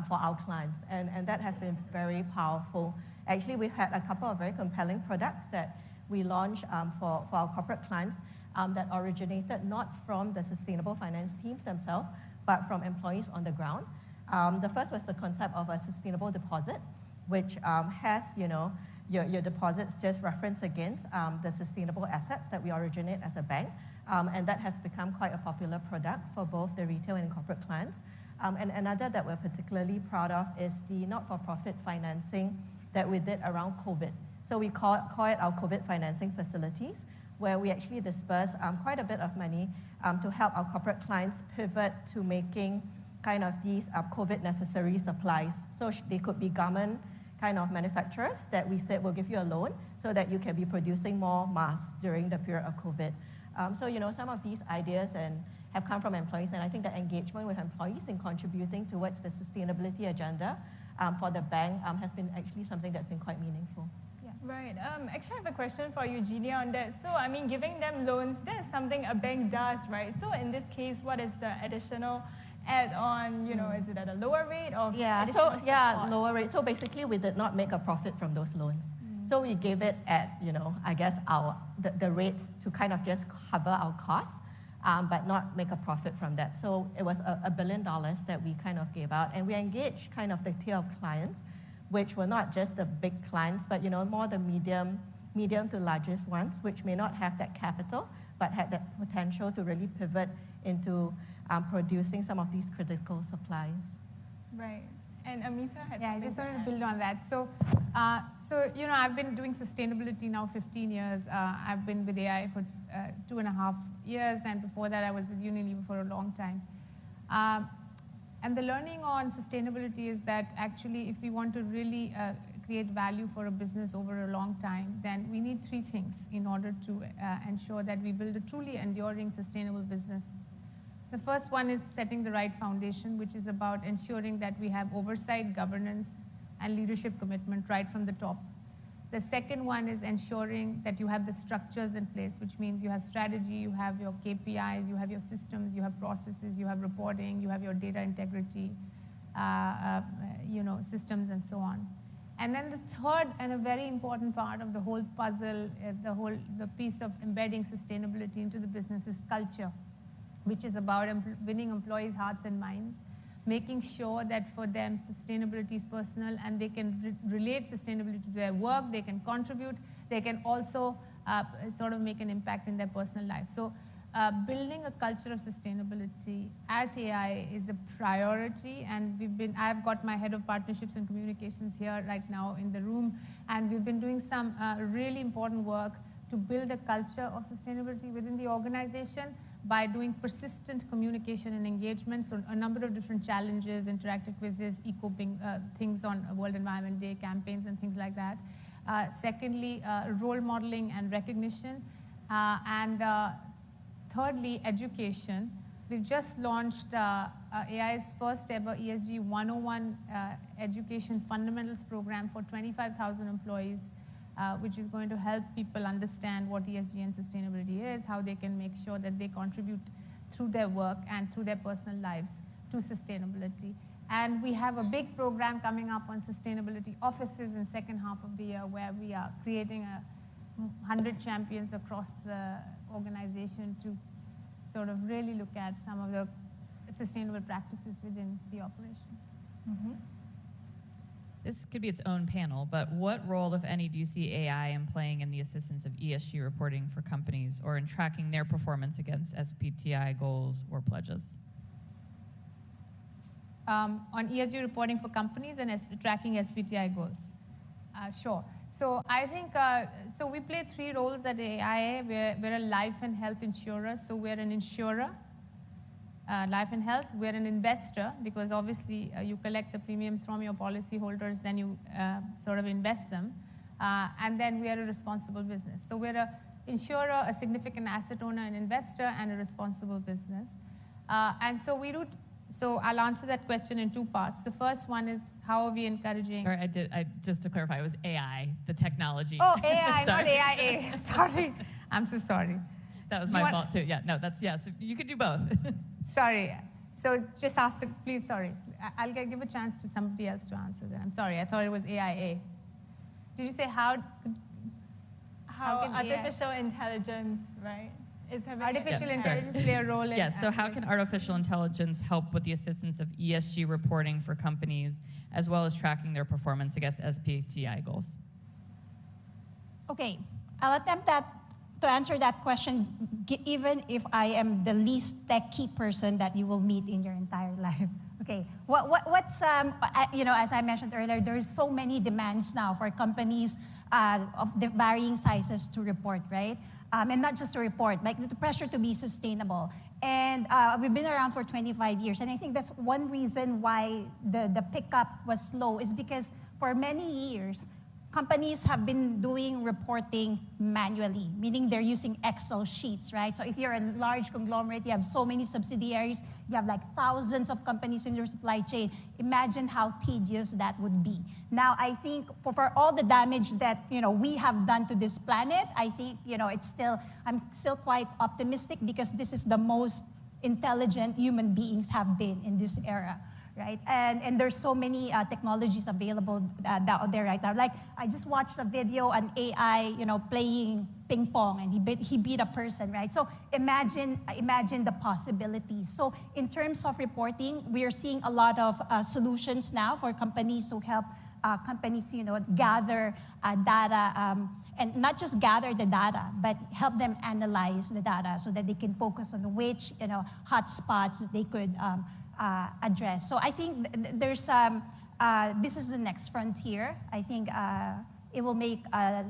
for our clients. And that has been very powerful. Actually, we've had a couple of very compelling products that we launched for our corporate clients that originated not from the sustainable finance teams themselves, but from employees on the ground. The first was the concept of a sustainable deposit, which has, your deposits just reference against the sustainable assets that we originate as a bank. And that has become quite a popular product for both the retail and corporate clients. And another that we're particularly proud of is the not-for-profit financing that we did around COVID. So we call it our COVID financing facilities, where we actually disperse quite a bit of money to help our corporate clients pivot to making kind of these COVID necessary supplies. So they could be garment kind of manufacturers that we said will give you a loan so that you can be producing more masks during the period of COVID. So, some of these ideas have come from employees, and I think the engagement with employees in contributing towards the sustainability agenda for the bank has been actually something that's been quite meaningful. Right. Actually, I have a question for Eugenia on that. So, giving them loans, that's something a bank does, right? So, in this case, what is the additional add-on? Is it at a lower rate or lower rate. So, basically, we did not make a profit from those loans. So, we gave it at, I guess the rates to kind of just cover our costs, but not make a profit from that. So, it was $1 billion that we kind of gave out, and we engaged kind of the tier of clients, which were not just the big clients, but more the medium to largest ones, which may not have that capital, but had that potential to really pivot into producing some of these critical supplies. Right. And Amita has I just wanted to build on that. So, I've been doing sustainability now 15 years. I've been with AI for 2.5 years, and before that I was with Unilever for a long time. And the learning on sustainability is that actually if we want to really create value for a business over a long time, then we need 3 things in order to ensure that we build a truly enduring sustainable business. The first one is setting the right foundation, which is about ensuring that we have oversight, governance, and leadership commitment right from the top. The second one is ensuring that you have the structures in place, which means you have strategy, you have your KPIs, you have your systems, you have processes, you have reporting, you have your data integrity, systems and so on. And then the third and a very important part of the whole puzzle, the piece of embedding sustainability into the business is culture, which is about winning employees' hearts and minds, making sure that for them sustainability is personal and they can relate sustainability to their work, they can contribute, they can also sort of make an impact in their personal life. So building a culture of sustainability at AI is a priority, and I've got my head of partnerships and communications here right now in the room, and we've been doing some really important work to build a culture of sustainability within the organization by doing persistent communication and engagement. So a number of different challenges, interactive quizzes, eco-ping things on World Environment Day, campaigns and things like that. Secondly, role modeling and recognition. And thirdly, education. We've just launched AI's first ever ESG 101 education fundamentals program for 25,000 employees, which is going to help people understand what ESG and sustainability is, how they can make sure that they contribute through their work and through their personal lives to sustainability. And we have a big program coming up on sustainability offices in second half of the year, where we are creating 100 champions across the organization to sort of really look at some of the sustainable practices within the operation. Mm-hmm. This could be its own panel, but what role, if any, do you see AI playing in the assistance of ESG reporting for companies or in tracking their performance against SBTi goals or pledges? on ESG reporting for companies and tracking SBTI goals. Sure. So I think, so we play 3 roles at AIA. We're a life and health insurer. So we're an insurer, life and health. We're an investor because obviously you collect the premiums from your policyholders, then you sort of invest them. And then we are a responsible business. So we're an insurer, a significant asset owner, an investor, and a responsible business. And so we do. So I'll answer that question in 2 parts. The first one is, how are we encouraging? Sorry, just to clarify, it was AI, the technology. Oh, AI, not AIA. Sorry. I'm so sorry. That was my fault too. Yeah, no, yes, you could do both. Sorry. So just ask please, sorry. I'll give a chance to somebody else to answer that. I'm sorry, I thought it was AIA. Did you say how can artificial intelligence, right? Artificial intelligence play a role in... Yes, so how can artificial intelligence help with the assistance of ESG reporting for companies, as well as tracking their performance against SBTI goals? Okay, I'll attempt to answer that question, even if I am the least techy person that you will meet in your entire life. Okay, what's you know, as I mentioned earlier, there's so many demands now for companies of the varying sizes to report, right? And not just to report, like the pressure to be sustainable. And we've been around for 25 years, and I think that's one reason why the pickup was slow, is because for many years, companies have been doing reporting manually, meaning they're using Excel sheets, right? So if you're a large conglomerate, you have so many subsidiaries, you have like thousands of companies in your supply chain. Imagine how tedious that would be. Now, I think for all the damage that we have done to this planet, I think I'm still quite optimistic, because this is the most intelligent human beings have been in this era. Right, and there's so many technologies available out there right now. Like, I just watched a video on AI, playing ping pong, and he beat a person, right? So imagine the possibilities. So in terms of reporting, we are seeing a lot of solutions now for companies to help companies, gather data, and not just gather the data, but help them analyze the data so that they can focus on which hotspots that they could address. So I think there's this is the next frontier. I think it will make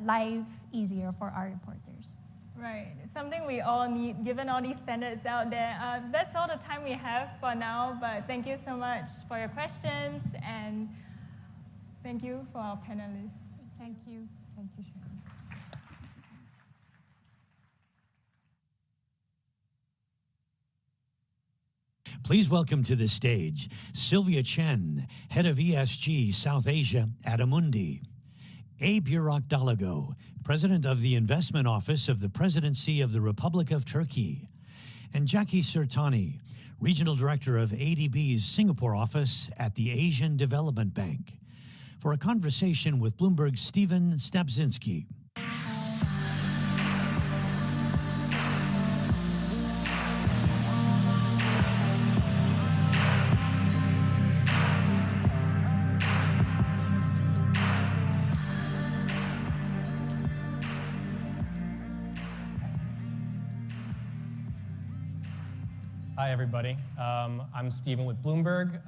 life easier for our reporters. Right, something we all need, given all these standards out there. That's all the time we have for now, but thank you so much for your questions, and thank you for our panelists. Thank you. Thank you, Sharon. Please welcome to the stage Sylvia Chen, Head of ESG South Asia at Amundi, Burak Dalago, President of the Investment Office of the Presidency of the Republic of Turkey, and Jackie Sertani, Regional Director of ADB's Singapore office at the Asian Development Bank, for a conversation with Bloomberg's Stephen Stapczynski. Hi, everybody. I'm Stephen with Bloomberg.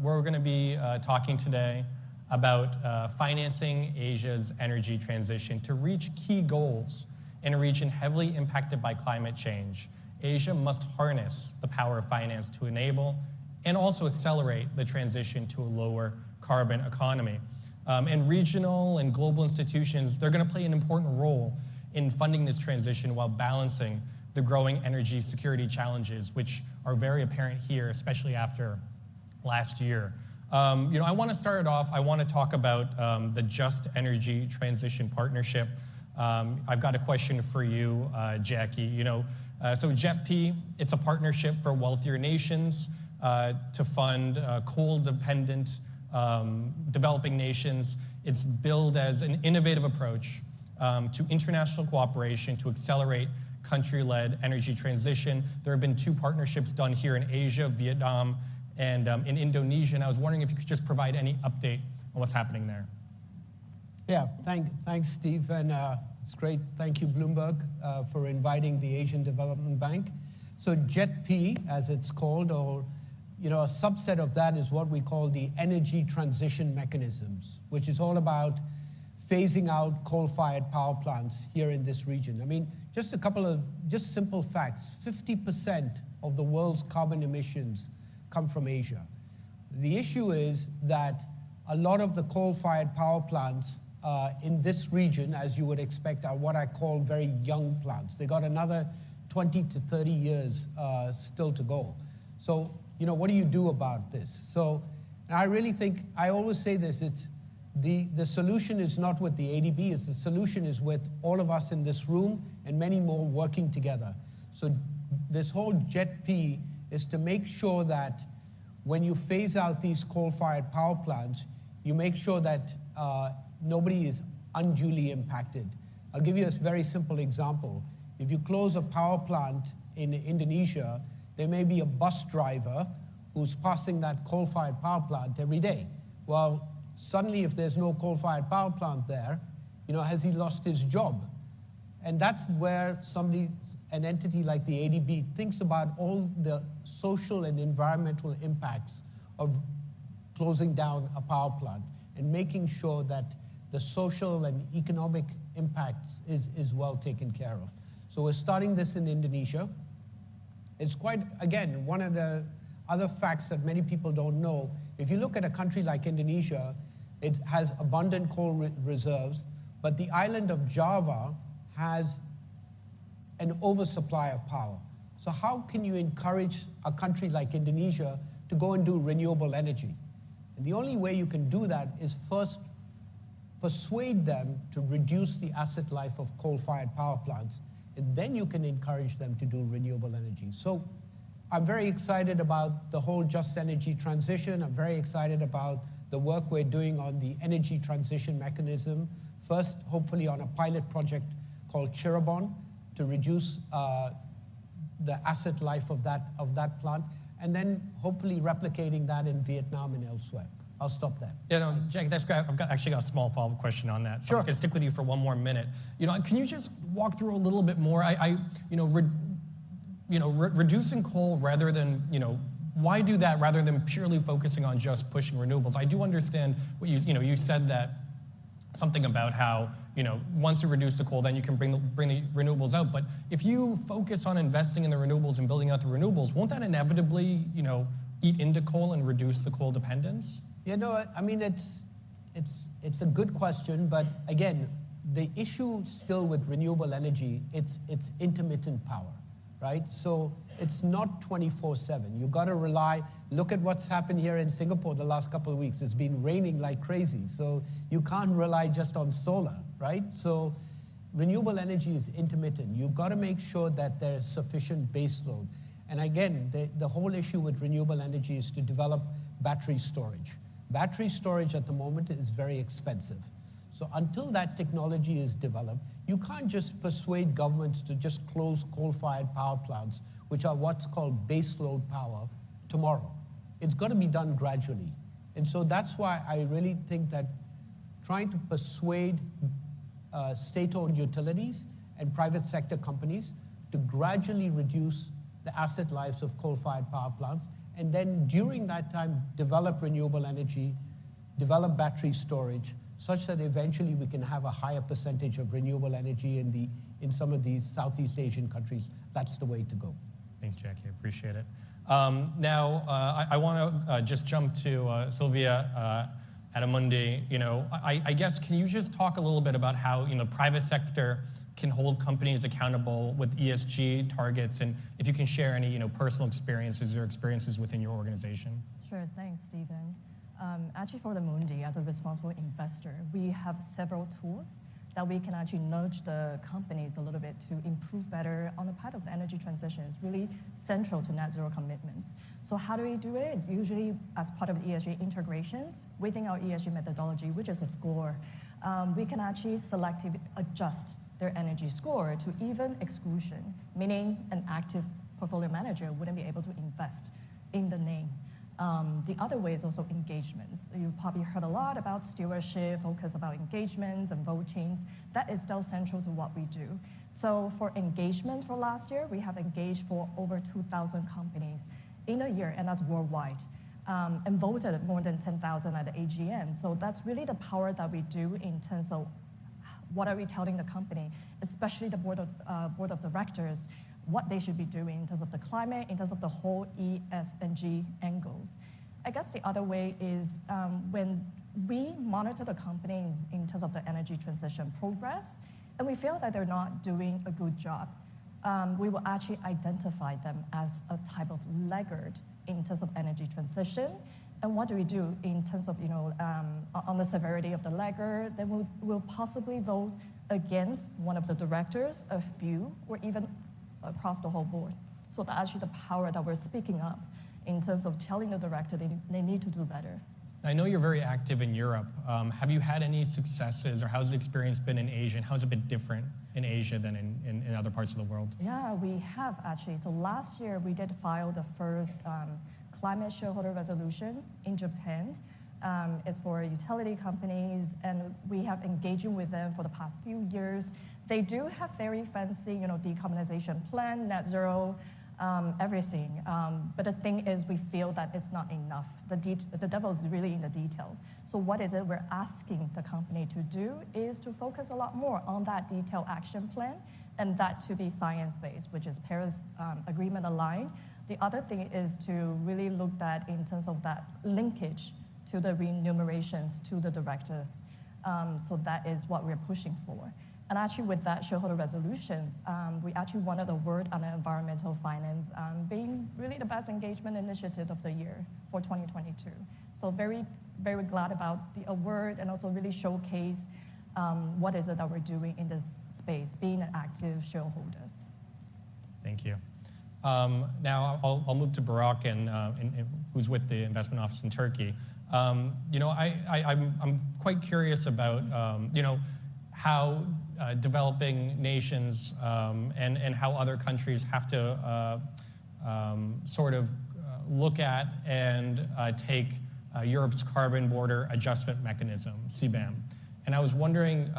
We're going to be talking today about financing Asia's energy transition to reach key goals in a region heavily impacted by climate change. Asia must harness the power of finance to enable and also accelerate the transition to a lower carbon economy. And regional and global institutions, they're going to play an important role in funding this transition while balancing the growing energy security challenges, which are very apparent here, especially after last year. I want to start it off, I want to talk about the Just Energy Transition Partnership. I've got a question for you, Jackie. So JETP, it's a partnership for wealthier nations to fund coal-dependent developing nations. It's billed as an innovative approach to international cooperation to accelerate country-led energy transition. There have been 2 partnerships done here in Asia, Vietnam, and in Indonesia. And I was wondering if you could just provide any update on what's happening there. Yeah, thanks, Steve. And it's great. Thank you, Bloomberg, for inviting the Asian Development Bank. So JETP, as it's called, or a subset of that is what we call the energy transition mechanisms, which is all about phasing out coal-fired power plants here in this region. I mean, just a couple of simple facts. 50% of the world's carbon emissions come from Asia. The issue is that a lot of the coal-fired power plants in this region, as you would expect, are what I call very young plants. They got another 20 to 30 years still to go. So, what do you do about this? So, I really think, I always say this, it's the solution is not with the ADB, the solution is with all of us in this room and many more working together. So this whole JET-P is to make sure that when you phase out these coal-fired power plants, you make sure that nobody is unduly impacted. I'll give you a very simple example. If you close a power plant in Indonesia, there may be a bus driver who's passing that coal-fired power plant every day. Well, suddenly if there's no coal-fired power plant there, has he lost his job? And that's where an entity like the ADB thinks about all the social and environmental impacts of closing down a power plant and making sure that the social and economic impacts is well taken care of. So we're starting this in Indonesia. It's quite, again, one of the other facts that many people don't know. If you look at a country like Indonesia, it has abundant coal reserves, but the island of Java has an oversupply of power. So how can you encourage a country like Indonesia to go and do renewable energy? And the only way you can do that is first persuade them to reduce the asset life of coal-fired power plants, and then you can encourage them to do renewable energy. So I'm very excited about the whole just energy transition. I'm very excited about the work we're doing on the energy transition mechanism. First, hopefully on a pilot project called Cirebon to reduce the asset life of that plant, and then hopefully replicating that in Vietnam and elsewhere. I'll stop there. Chang, that's great. I've actually got a small follow-up question on that. So Sure. I'm just going to stick with you for one more minute. Can you just walk through a little bit more? Reducing coal rather than, why do that rather than purely focusing on just pushing renewables? I do understand what you said that something about how, once you reduce the coal, then you can bring the renewables out. But if you focus on investing in the renewables and building out the renewables, won't that inevitably, eat into coal and reduce the coal dependence? I mean, it's a good question, but again, the issue still with renewable energy, it's intermittent power, right? So it's not 24/7. You got to rely. Look at what's happened here in Singapore the last couple of weeks. It's been raining like crazy, so you can't rely just on solar, right? So renewable energy is intermittent. You've got to make sure that there's sufficient base load. And again, the whole issue with renewable energy is to develop battery storage. Battery storage at the moment is very expensive. So until that technology is developed, you can't just persuade governments to just close coal-fired power plants, which are what's called baseload power, tomorrow. It's got to be done gradually. And so that's why I really think that trying to persuade state-owned utilities and private sector companies to gradually reduce the asset lives of coal-fired power plants, and then during that time, develop renewable energy, develop battery storage, such that eventually we can have a higher percentage of renewable energy in some of these Southeast Asian countries. That's the way to go. Thanks, Jackie. I appreciate it. Now, I want to just jump to Sylvia at Amundi. I guess, can you just talk a little bit about how private sector can hold companies accountable with ESG targets, and if you can share any personal experiences or experiences within your organization? Sure, thanks, Stephen. Actually, for the Amundi, as a responsible investor, we have several tools that we can actually nudge the companies a little bit to improve better on the part of the energy transition. It's really central to net zero commitments. So how do we do it? Usually as part of the ESG integrations within our ESG methodology, which is a score, we can actually selectively adjust their energy score to even exclusion, meaning an active portfolio manager wouldn't be able to invest in the name. The other way is also engagements. You've probably heard a lot about stewardship, focus about engagements and votings. That is still central to what we do. So for engagement for last year, we have engaged for over 2,000 companies in a year, and that's worldwide, and voted more than 10,000 at the AGM. So that's really the power that we do in terms of what are we telling the company, especially the board of directors, what they should be doing in terms of the climate, in terms of the whole E, S, and G angles. I guess the other way is when we monitor the companies in terms of the energy transition progress, and we feel that they're not doing a good job, we will actually identify them as a type of laggard in terms of energy transition. And what do we do in terms of, on the severity of the laggard? Then we'll possibly vote against one of the directors, a few, or even across the whole board. So that's actually the power that we're speaking up in terms of telling the director they need to do better. I know you're very active in Europe. Have you had any successes, or how's the experience been in Asia, and how's it been different in Asia than in other parts of the world? Yeah, we have actually. So last year we did file the first climate shareholder resolution in Japan. It's for utility companies, and we have engaging with them for the past few years. They do have very fancy, decarbonization plan, net zero, everything. But the thing is, we feel that it's not enough. The devil is really in the details. So what is it we're asking the company to do is to focus a lot more on that detailed action plan, and that to be science-based, which is Paris Agreement aligned. The other thing is to really look at in terms of that linkage to the remunerations to the directors. So that is what we're pushing for. And actually with that shareholder resolutions, we actually wanted a word on environmental finance being really the best engagement initiative of the year for 2022. So very, very glad about the award, and also really showcase what is it that we're doing in this space, being an active shareholders. Thank you. Now I'll move to Burak, and who's with the investment office in Turkey. I'm quite curious about how developing nations and how other countries have to sort of look at and take Europe's carbon border adjustment mechanism, CBAM. And I was wondering,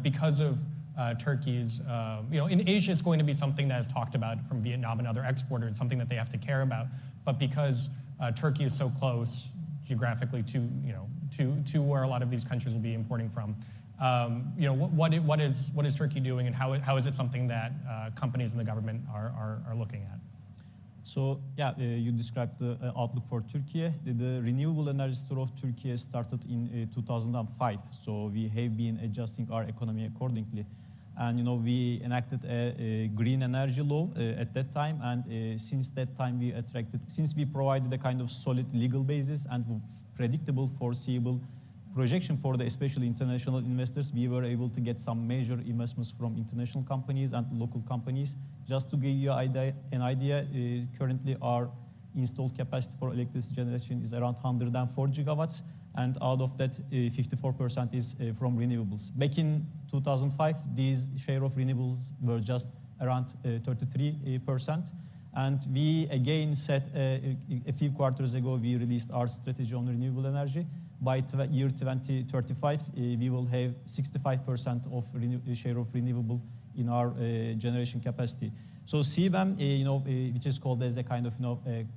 because of Turkey's, in Asia it's going to be something that is talked about from Vietnam and other exporters, something that they have to care about. But because Turkey is so close geographically to where a lot of these countries will be importing from, what is Turkey doing, and how is it something that companies and the government are looking at? So yeah, you described the outlook for Turkey. The renewable energy store of Turkey started in 2005. So we have been adjusting our economy accordingly. And we enacted a green energy law at that time. And since that time, since we provided a kind of solid legal basis and predictable, foreseeable projection for the especially international investors, we were able to get some major investments from international companies and local companies. Just to give you an idea, currently our installed capacity for electricity generation is around 104 gigawatts, and out of that, 54% is from renewables. Back in 2005, these share of renewables were just around 33%. And we again said a few quarters ago, we released our strategy on renewable energy. By year 2035, we will have 65% of share of renewable in our generation capacity. So CBAM, which is called as a kind of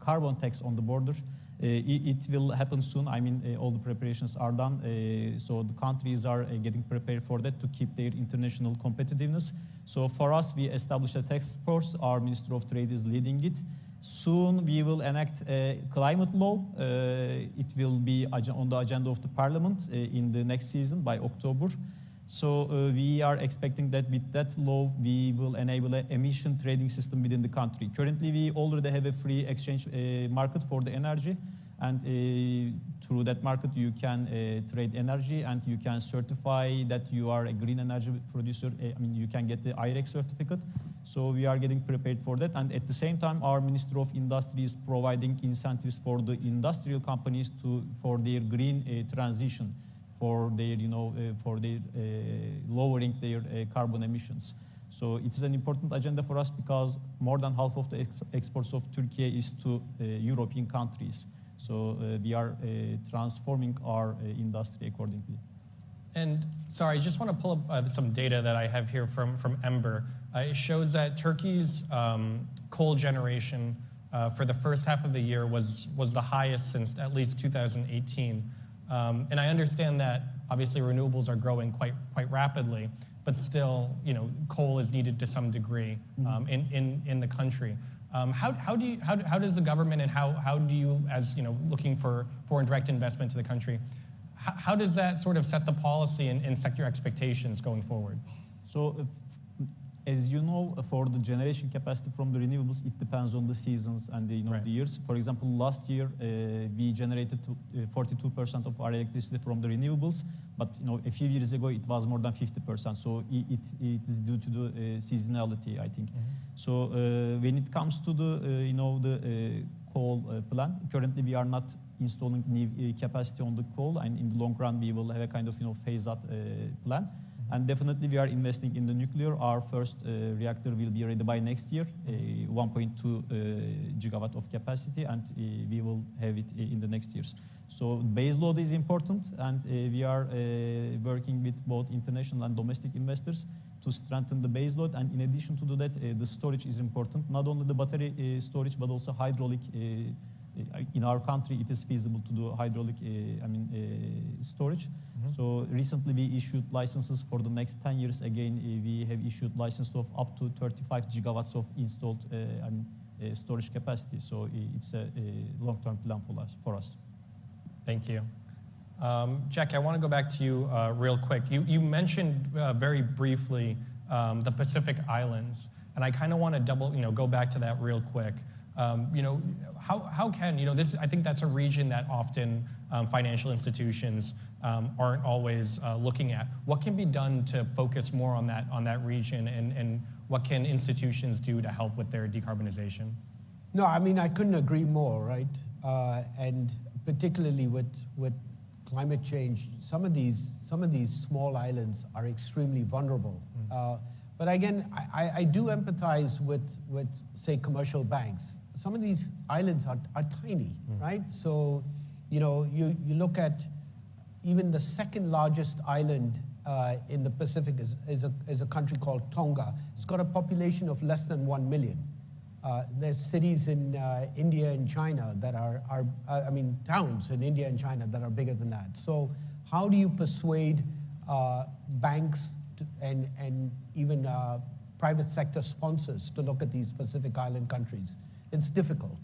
carbon tax on the border, it will happen soon. I mean, all the preparations are done. So the countries are getting prepared for that to keep their international competitiveness. So for us, we established a task force. Our Minister of Trade is leading it. Soon we will enact a climate law. It will be on the agenda of the Parliament in the next season by October. So we are expecting that with that law, we will enable an emission trading system within the country. Currently, we already have a free exchange market for the energy. And through that market, you can trade energy, and you can certify that you are a green energy producer. You can get the IREC certificate. So we are getting prepared for that. And at the same time, our Minister of Industry is providing incentives for the industrial companies for their green transition, for their, lowering their carbon emissions. So it is an important agenda for us because more than half of the exports of Turkey is to European countries. So we are transforming our industry accordingly. And sorry, I just want to pull up some data that I have here from Ember. It shows that Turkey's coal generation for the first half of the year was the highest since at least 2018. And I understand that obviously renewables are growing quite rapidly, but still, coal is needed to some degree in the country. How does the government and how do you, as looking for foreign direct investment to the country, how does that sort of set the policy and set your expectations going forward? So, as you know, for the generation capacity from the renewables, it depends on the seasons and the years. For example, last year we generated 42% of our electricity from the renewables, but a few years ago it was more than 50%. So it is due to the seasonality, I think. So when it comes to the coal plant, currently we are not installing new capacity on the coal, and in the long run we will have a kind of phase-out plan. And definitely we are investing in the nuclear. Our first reactor will be ready by next year, 1.2 gigawatt of capacity, and we will have it in the next years. So base load is important, and we are working with both international and domestic investors to strengthen the base load. And in addition to that, the storage is important. Not only the battery storage, but also hydraulic. In our country, it is feasible to do hydraulic storage. So recently we issued licenses for the next 10 years. Again, we have issued license of up to 35 gigawatts of installed storage capacity. So it's a long-term plan for us. Thank you. Jack, I want to go back to you real quick. You mentioned very briefly the Pacific Islands, and I kind of want to go back to that real quick. How can, this, I think that's a region that often financial institutions aren't always looking at. What can be done to focus more on that region, and what can institutions do to help with their decarbonization? No, I mean, I couldn't agree more, right? And particularly with climate change, some of these small islands are extremely vulnerable. But again, I do empathize with say, commercial banks. Some of these islands are tiny, right? So, you look at even the second largest island in the Pacific is a country called Tonga. It's got a population of less than 1 million. There's cities in India and China that are towns in India and China that are bigger than that. So how do you persuade banks and even private sector sponsors to look at these Pacific Island countries? It's difficult,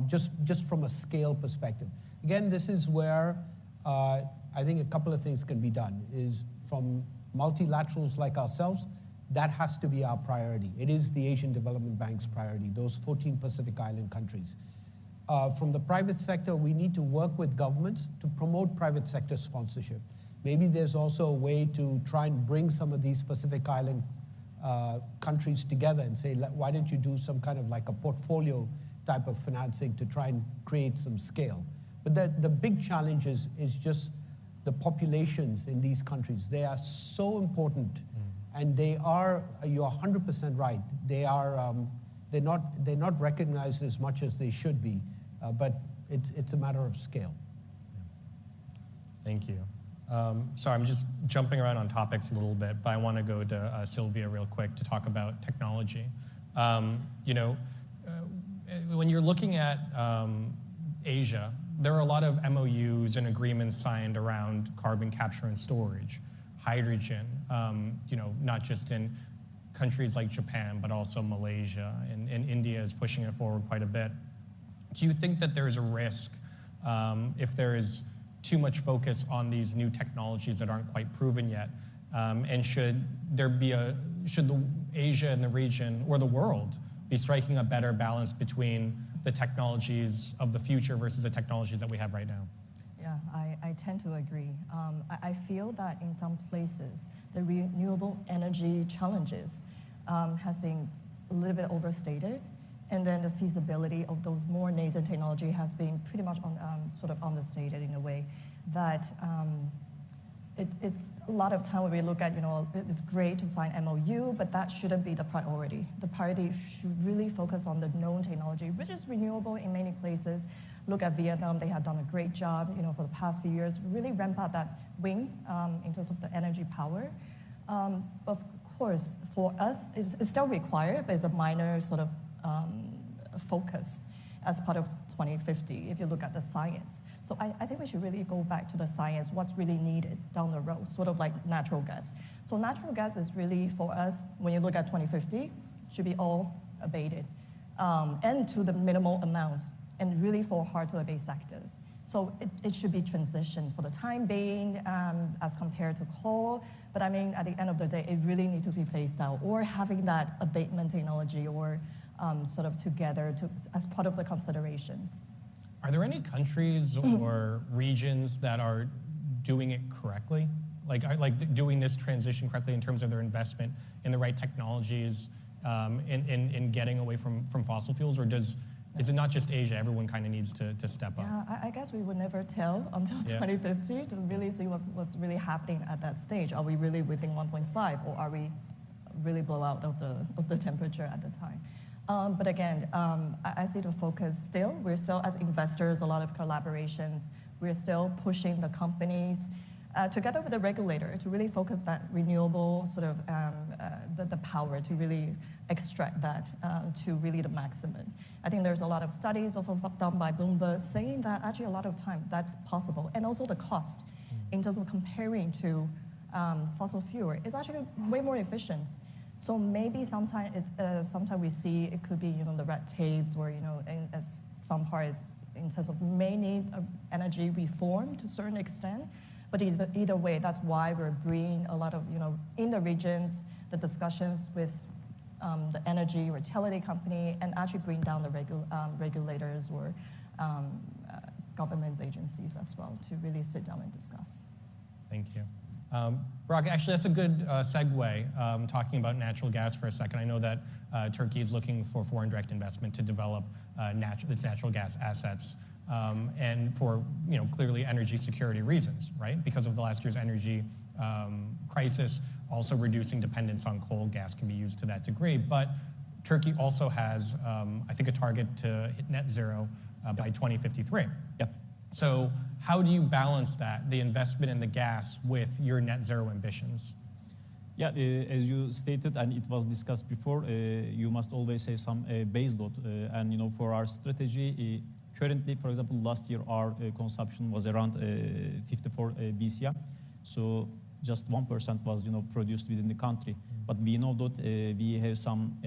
just from a scale perspective. Again, this is where I think a couple of things can be done, is from multilaterals like ourselves, that has to be our priority. It is the Asian Development Bank's priority, those 14 Pacific Island countries. From the private sector, we need to work with governments to promote private sector sponsorship. Maybe there's also a way to try and bring some of these Pacific Island countries together and say, why don't you do some kind of like a portfolio type of financing to try and create some scale. But the big challenge is just the populations in these countries. They are so important, and they are, you're 100% right, they're not recognized as much as they should be, but it's a matter of scale. Thank you. Sorry, I'm just jumping around on topics a little bit, but I want to go to Sylvia real quick to talk about technology. When you're looking at Asia, there are a lot of MOUs and agreements signed around carbon capture and storage, hydrogen, not just in countries like Japan, but also Malaysia, and India is pushing it forward quite a bit. Do you think that there's a risk if there is too much focus on these new technologies that aren't quite proven yet? And should the Asia and the region, or the world, be striking a better balance between the technologies of the future versus the technologies that we have right now? Yeah, I tend to agree. I feel that in some places, the renewable energy challenges has been a little bit overstated, and then the feasibility of those more nascent technology has been pretty much sort of understated in a way that it's a lot of time when we look at, it's great to sign MOU, but that shouldn't be the priority. The priority should really focus on the known technology, which is renewable in many places. Look at Vietnam, they have done a great job, for the past few years, really ramp up that wing in terms of the energy power. Of course, for us, it's still required, but it's a minor sort of focus as part of 2050, if you look at the science. So I think we should really go back to the science, what's really needed down the road, sort of like natural gas. So natural gas is really, for us, when you look at 2050, should be all abated, and to the minimal amount, and really for hard-to-abate sectors. So it should be transitioned for the time being as compared to coal. But I mean, at the end of the day, it really needs to be phased out, or having that abatement technology or sort of together as part of the considerations. Are there any countries or regions that are doing it correctly? Like doing this transition correctly in terms of their investment in the right technologies, in getting away from fossil fuels, or is it not just Asia? Everyone kind of needs to step up. Yeah, I guess we would never tell until 2050 to really see what's really happening at that stage. Are we really within 1.5, or are we really blow out of the temperature at the time? But again, I see the focus still. We're still, as investors, a lot of collaborations. We're still pushing the companies together with the regulator to really focus that renewable sort of the power to really extract that to really the maximum. I think there's a lot of studies also done by Bloomberg saying that actually a lot of time that's possible, and also the cost in terms of comparing to fossil fuel is actually way more efficient. So maybe sometimes we see it could be the red tapes, or as some parts in terms of may need energy reform to a certain extent. But either way, that's why we're bringing a lot of in the regions the discussions with the energy utility company, and actually bring down the regulators or government agencies as well to really sit down and discuss. Thank you. Brock, actually, that's a good segue, talking about natural gas for a second. I know that Turkey is looking for foreign direct investment to develop its natural gas assets, and for clearly energy security reasons, right? Because of the last year's energy crisis, also reducing dependence on coal. Gas can be used to that degree. But Turkey also has, I think, a target to hit net zero by 2053. Yep. So how do you balance that, the investment in the gas, with your net zero ambitions? Yeah, as you stated, and it was discussed before, you must always have some base load. And for our strategy, currently, for example, last year our consumption was around 54 BCM. So just 1% was produced within the country. But we know that we have some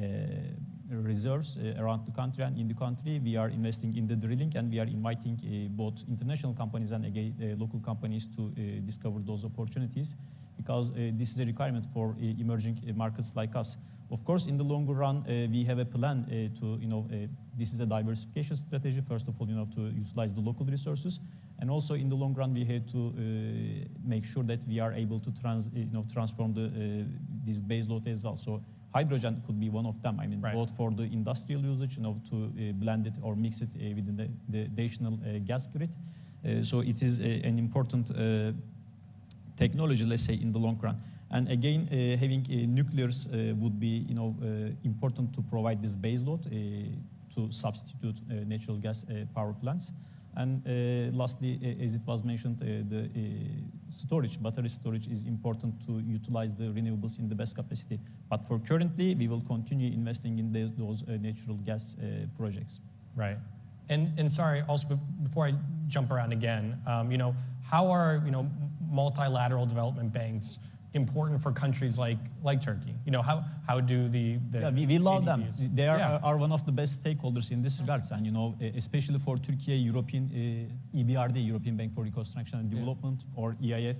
reserves around the country, and in the country we are investing in the drilling, and we are inviting both international companies and again local companies to discover those opportunities, because this is a requirement for emerging markets like us. Of course, in the longer run, we have a plan to, this is a diversification strategy, first of all, to utilize the local resources. And also in the long run, we have to make sure that we are able to transform this base load as well. So hydrogen could be one of them. I mean, right. Both for the industrial usage, to blend it or mix it within the additional gas grid. So it is an important technology, let's say, in the long run. And again, having nuclears would be, important to provide this base load to substitute natural gas power plants. And lastly, as it was mentioned, the storage, battery storage is important to utilize the renewables in the best capacity. But for currently, we will continue investing in those natural gas projects. Right. And sorry, also before I jump around again, how are multilateral development banks important for countries like Turkey? How do the we love them. ADBs? They are one of the best stakeholders in this regards, and especially for Turkey, European EBRD, European Bank for Reconstruction and Development, or EIF,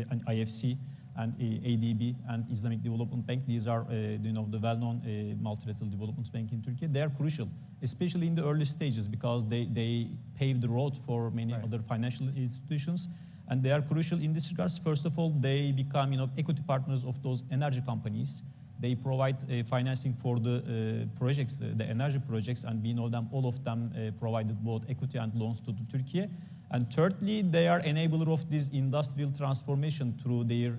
and IFC, and ADB and Islamic Development Bank. These are the well-known multilateral development bank in Turkey. They are crucial, especially in the early stages, because they pave the road for many other financial institutions. And they are crucial in this regards. First of all, they become equity partners of those energy companies. They provide financing for the projects, the energy projects, and we know them, all of them provided both equity and loans to Turkey. And thirdly, they are enabler of this industrial transformation through their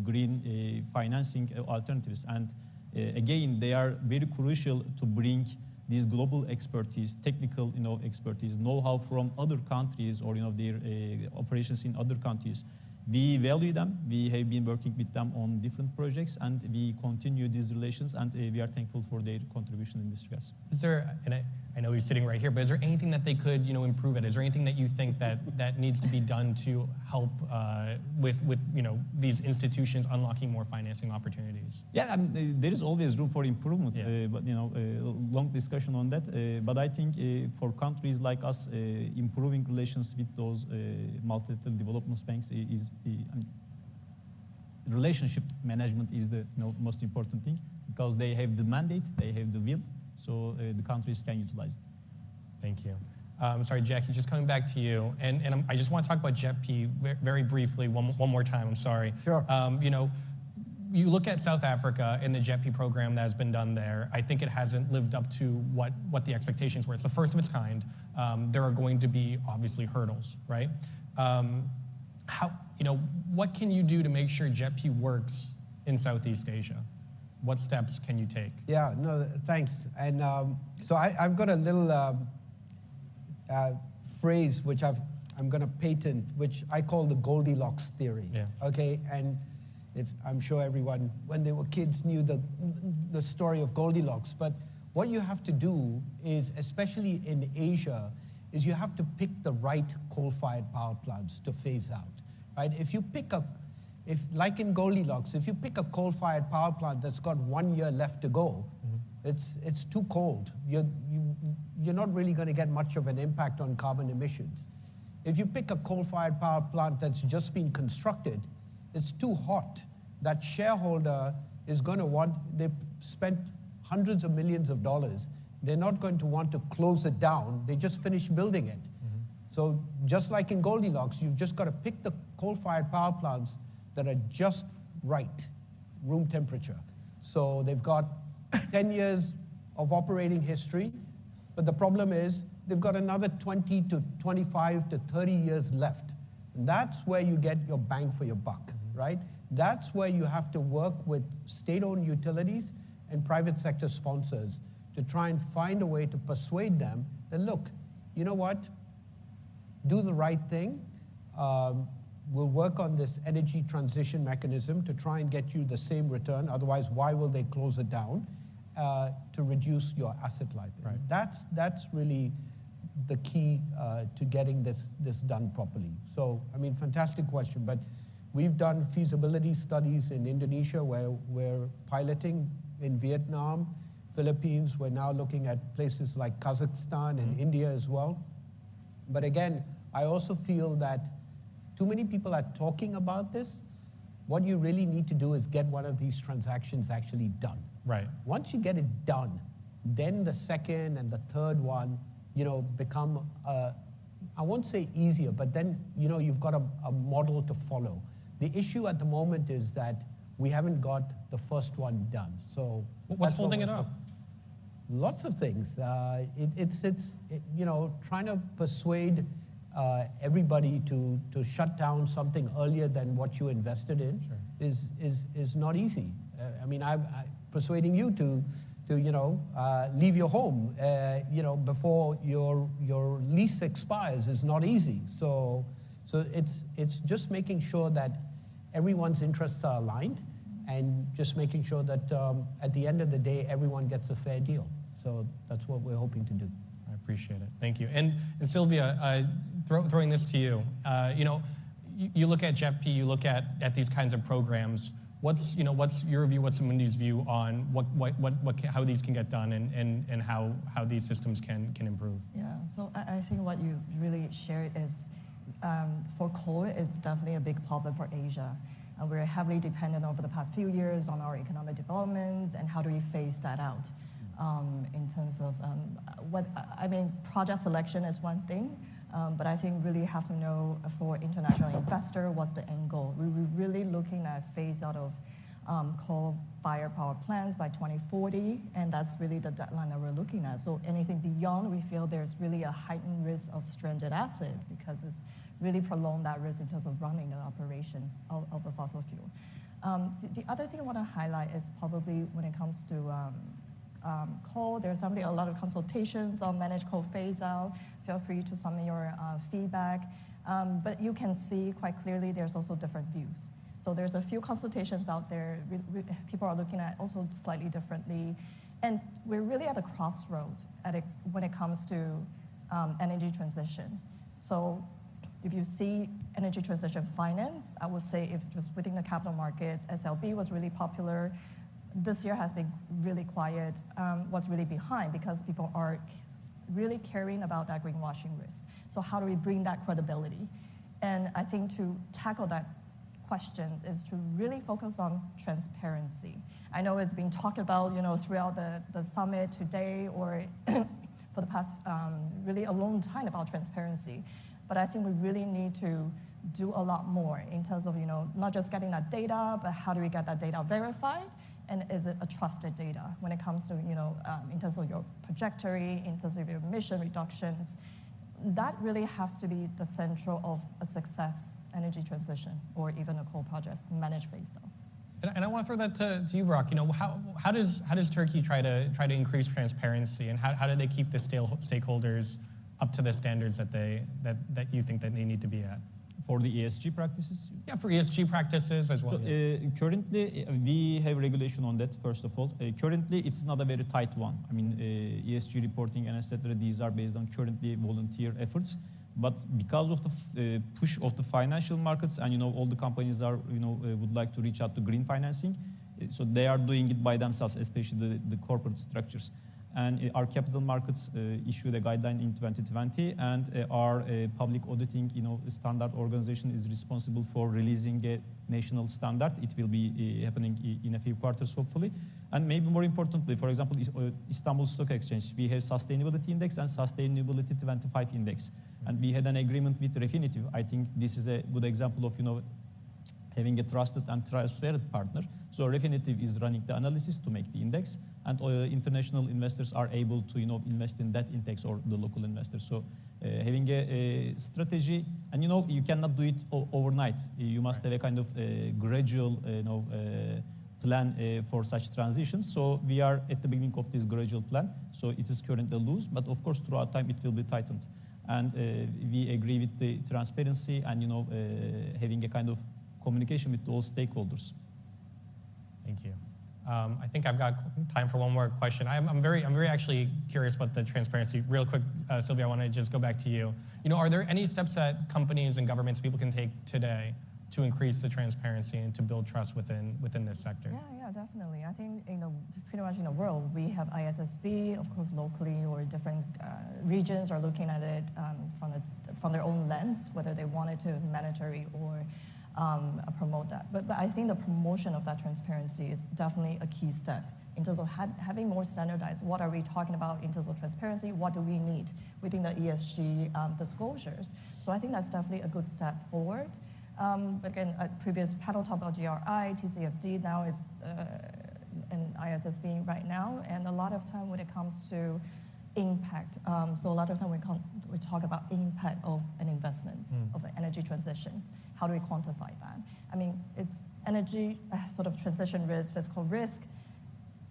green financing alternatives. And again, they are very crucial to bring these global expertise, technical expertise, know-how from other countries, or their operations in other countries, We value them. We have been working with them on different projects, and we continue these relations, and we are thankful for their contribution in this regard. Is there, and I know he's sitting right here, but is there anything that they could, improve at? Is there anything that you think that needs to be done to help with these institutions unlocking more financing opportunities? Yeah, I mean, there is always room for improvement, but long discussion on that. But I think for countries like us, improving relations with those multilateral development banks is relationship management is the most important thing, because they have the mandate, they have the will, so the countries can utilize it. Thank you. Sorry, Jackie, just coming back to you, and I just want to talk about JETP very briefly one more time. I'm sorry. Sure. You look at South Africa and the JETP program that has been done there. I think it hasn't lived up to what the expectations were. It's the first of its kind. There are going to be obviously hurdles, right? What can you do to make sure JETP works in Southeast Asia? What steps can you take? Yeah, no, thanks. And so I've got a little phrase which I'm going to patent, which I call the Goldilocks theory. Yeah. Okay, and I'm sure everyone, when they were kids, knew the story of Goldilocks. But what you have to do is, especially in Asia, is you have to pick the right coal-fired power plants to phase out. Right? Like in Goldilocks, if you pick a coal-fired power plant that's got 1 year left to go, it's too cold. You're not really going to get much of an impact on carbon emissions. If you pick a coal-fired power plant that's just been constructed, it's too hot. That shareholder is going to they've spent hundreds of millions of dollars. They're not going to want to close it down. They just finished building it. So just like in Goldilocks, you've just got to pick the coal-fired power plants that are just right, room temperature. So they've got 10 years of operating history, but the problem is they've got another 20 to 25 to 30 years left. And that's where you get your bang for your buck, right? That's where you have to work with state-owned utilities and private sector sponsors to try and find a way to persuade them that, look, you know what? Do the right thing. We'll work on this energy transition mechanism to try and get you the same return. Otherwise, why will they close it down? To reduce your asset life. Right. That's really the key to getting this done properly. So, I mean, fantastic question. But we've done feasibility studies in Indonesia where we're piloting in Vietnam, Philippines. We're now looking at places like Kazakhstan and India as well. But again, I also feel that too many people are talking about this. What you really need to do is get one of these transactions actually done. Right. Once you get it done, then the second and the third one, become, I won't say easier, but then, you've got a model to follow. The issue at the moment is that we haven't got the first one done. So what's holding it up? Lots of things. It's trying to persuade everybody to shut down something earlier than what you invested in. Sure. is not easy. I mean, persuading you to leave your home, before your lease expires is not easy. So it's just making sure that everyone's interests are aligned, and just making sure that at the end of the day, everyone gets a fair deal. So that's what we're hoping to do. I appreciate it. Thank you. And Sylvia, throwing this to you. You look at JETP, you look at these kinds of programs. What's your view? What's Amundi's view on how these can get done and how these systems can improve? Yeah. So I think what you really shared is for coal is definitely a big problem for Asia. We're heavily dependent over the past few years on our economic developments, and how do we phase that out? In terms of project selection is one thing, but I think really have to know for international investor what's the end goal. We're really looking at phase out of coal-fired power plants by 2040, and that's really the deadline that we're looking at. So anything beyond, we feel there's really a heightened risk of stranded asset, because it's really prolonged that risk in terms of running the operations of the fossil fuel. The other thing I want to highlight is probably when it comes to coal, there's definitely a lot of consultations on managed coal phase out. Feel free to submit your feedback. But you can see quite clearly there's also different views. So there's a few consultations out there. People are looking at also slightly differently. And we're really at a crossroad when it comes to energy transition. So if you see energy transition finance, I would say if just within the capital markets, SLB was really popular. This year has been really quiet, was really behind because people are really caring about that greenwashing risk. So how do we bring that credibility? And I think to tackle that question is to really focus on transparency. I know it's been talked about, throughout the summit today or for the past really a long time about transparency. But I think we really need to do a lot more in terms of, not just getting that data, but how do we get that data verified? And is it a trusted data when it comes to, in terms of your trajectory, in terms of your emission reductions? That really has to be the central of a success energy transition or even a coal project managed phase though. And I want to throw that to you, Brock. How does Turkey try to increase transparency, and how do they keep the stakeholders up to the standards that you think that they need to be at? For the ESG practices? Yeah, for ESG practices as well. So, currently, we have regulation on that, first of all. Currently, it's not a very tight one. I mean, ESG reporting and etc., these are based on currently volunteer efforts. But because of the push of the financial markets and, all the companies are, would like to reach out to green financing, so they are doing it by themselves, especially the corporate structures. And our capital markets issued a guideline in 2020, and our public auditing, standard organization is responsible for releasing a national standard. It will be happening in a few quarters, hopefully. And maybe more importantly, for example, Istanbul Stock Exchange, we have Sustainability Index and Sustainability 25 Index. And we had an agreement with Refinitiv. I think this is a good example of, having a trusted and transparent partner. So Refinitiv is running the analysis to make the index, and international investors are able to invest in that index, or the local investors. So having a strategy, and you cannot do it overnight. You must have a kind of gradual plan for such transitions. So we are at the beginning of this gradual plan. So it is currently loose, but of course throughout time it will be tightened. And we agree with the transparency and having a kind of communication with all stakeholders. Thank you. I think I've got time for one more question. I'm very actually curious about the transparency. Real quick, Sylvia, I want to just go back to you. Are there any steps that companies and governments, people can take today to increase the transparency and to build trust within this sector? Yeah, definitely. I think pretty much in the world, we have ISSB, of course, locally, or different regions are looking at it from their own lens, whether they wanted to mandatory or promote that. But I think the promotion of that transparency is definitely a key step in terms of having more standardized. What are we talking about in terms of transparency? What do we need within the ESG disclosures? So I think that's definitely a good step forward. But again, at previous panel talk about GRI, TCFD now is an ISSB right now, and a lot of time when it comes to impact, so a lot of time we talk about impact of an investments, of energy transitions. How do we quantify that? I mean, it's energy sort of transition risk, fiscal risk.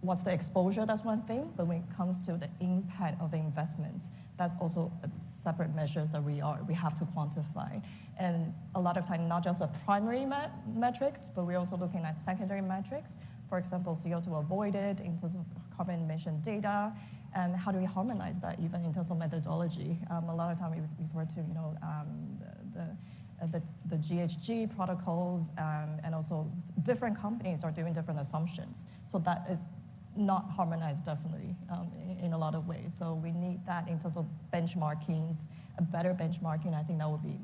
What's the exposure? That's one thing. But when it comes to the impact of investments, that's also a separate measures that we have to quantify. And a lot of time, not just the primary metrics, but we're also looking at secondary metrics. For example, CO2 avoided in terms of carbon emission data. And how do we harmonize that even in terms of methodology? A lot of time we refer to the GHG protocols, and also different companies are doing different assumptions. So that is not harmonized definitely in a lot of ways. So we need that in terms of benchmarkings, a better benchmarking. I think that would be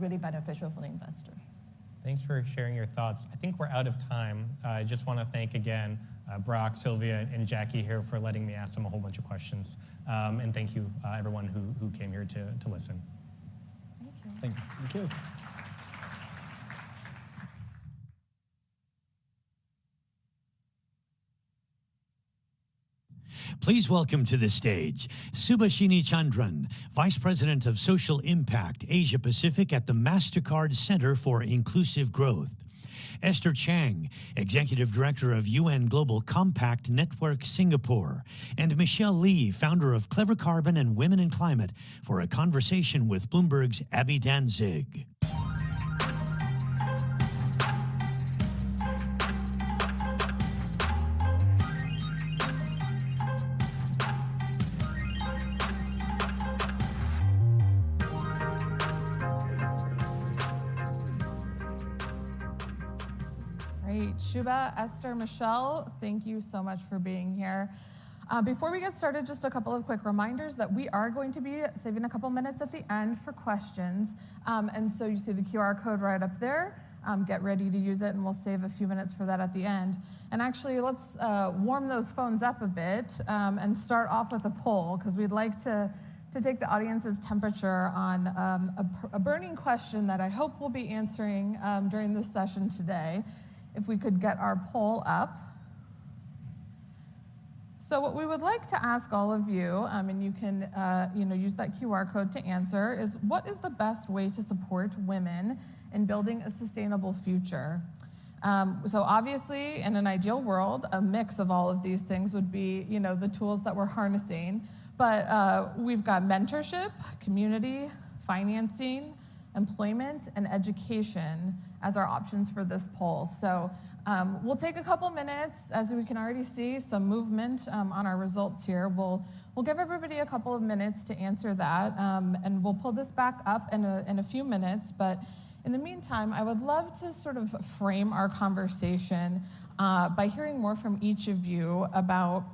really beneficial for the investor. Thanks for sharing your thoughts. I think we're out of time. I just want to thank again Brock, Sylvia, and Jackie here for letting me ask them a whole bunch of questions. And thank you, everyone who came here to listen. Thank you. Thank you. Please welcome to the stage Subhashini Chandran, Vice President of Social Impact Asia Pacific at the MasterCard Center for Inclusive Growth. Esther Chang, Executive Director of UN Global Compact Network Singapore, and Michelle Lee, founder of Clever Carbon and Women in Climate, for a conversation with Bloomberg's Abby Danzig. Great. Shuba, Esther, Michelle, thank you so much for being here. Before we get started, just a couple of quick reminders that we are going to be saving a couple minutes at the end for questions. And so you see the QR code right up there. Get ready to use it, and we'll save a few minutes for that at the end. And actually, let's warm those phones up a bit and start off with a poll, because we'd like to take the audience's temperature on a burning question that I hope we'll be answering during this session today. If we could get our poll up. So what we would like to ask all of you, and you can use that QR code to answer, is what is the best way to support women in building a sustainable future? So obviously, in an ideal world, a mix of all of these things would be the tools that we're harnessing. But we've got mentorship, community, financing, employment, and education as our options for this poll. So we'll take a couple minutes. As we can already see, some movement on our results here. We'll give everybody a couple of minutes to answer that, and we'll pull this back up in a few minutes. But in the meantime, I would love to sort of frame our conversation by hearing more from each of you about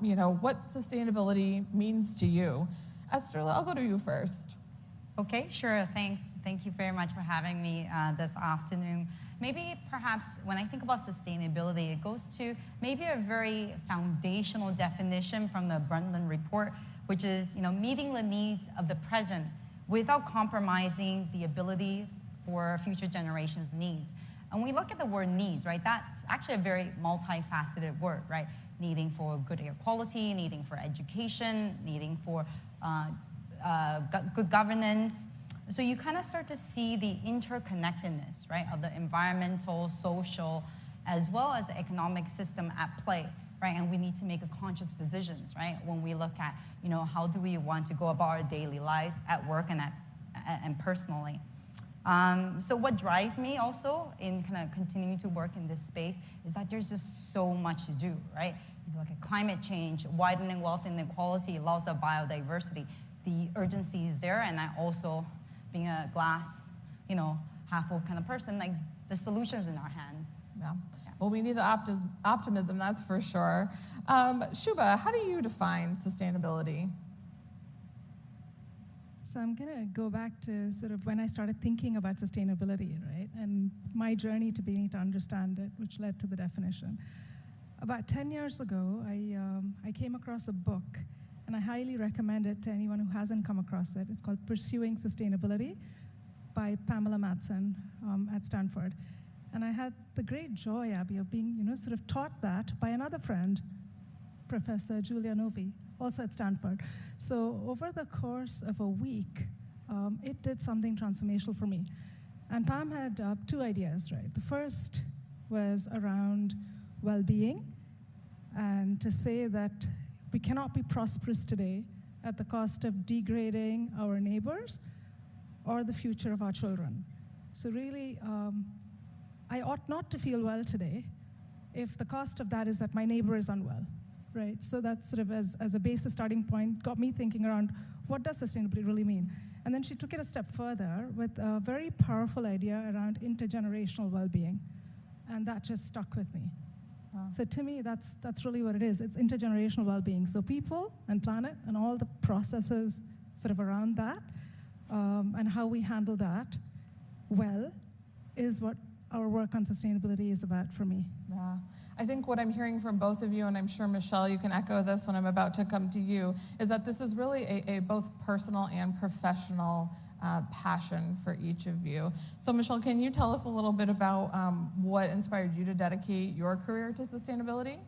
what sustainability means to you. Esther, I'll go to you first. Okay, sure, thanks. Thank you very much for having me this afternoon. Maybe perhaps when I think about sustainability, it goes to maybe a very foundational definition from the Brundtland Report, which is meeting the needs of the present without compromising the ability for future generations' needs. And we look at the word needs, right? That's actually a very multifaceted word, right? Needing for good air quality, needing for education, needing for good governance. So you kind of start to see the interconnectedness, right, of the environmental, social, as well as the economic system at play, right? And we need to make a conscious decisions, right, when we look at, how do we want to go about our daily lives at work and personally. So what drives me also in kind of continuing to work in this space is that there's just so much to do, right? If you look at climate change, widening wealth inequality, loss of biodiversity, the urgency is there, and I also, being a glass, half full kind of person, like the solution's in our hands. Yeah. Well, we need the optimism, that's for sure. Shuba, how do you define sustainability? So I'm going to go back to sort of when I started thinking about sustainability, right? And my journey to beginning to understand it, which led to the definition. About 10 years ago, I came across a book, and I highly recommend it to anyone who hasn't come across it. It's called Pursuing Sustainability by Pamela Matson at Stanford. And I had the great joy, Abby, of being, sort of taught that by another friend, Professor Julia Novi, also at Stanford. So over the course of a week, it did something transformational for me. And Pam had two ideas, right? The first was around well-being, and to say that we cannot be prosperous today at the cost of degrading our neighbors or the future of our children. So really, I ought not to feel well today if the cost of that is that my neighbor is unwell, right? So that's sort of as a basis starting point, got me thinking around what does sustainability really mean? And then she took it a step further with a very powerful idea around intergenerational well-being. And that just stuck with me. So to me, that's really what it is. It's intergenerational well-being. So people and planet and all the processes sort of around that and how we handle that well is what our work on sustainability is about for me. Yeah. I think what I'm hearing from both of you, and I'm sure, Michelle, you can echo this when I'm about to come to you, is that this is really a both personal and professional passion for each of you. So Michelle, can you tell us a little bit about what inspired you to dedicate your career to sustainability?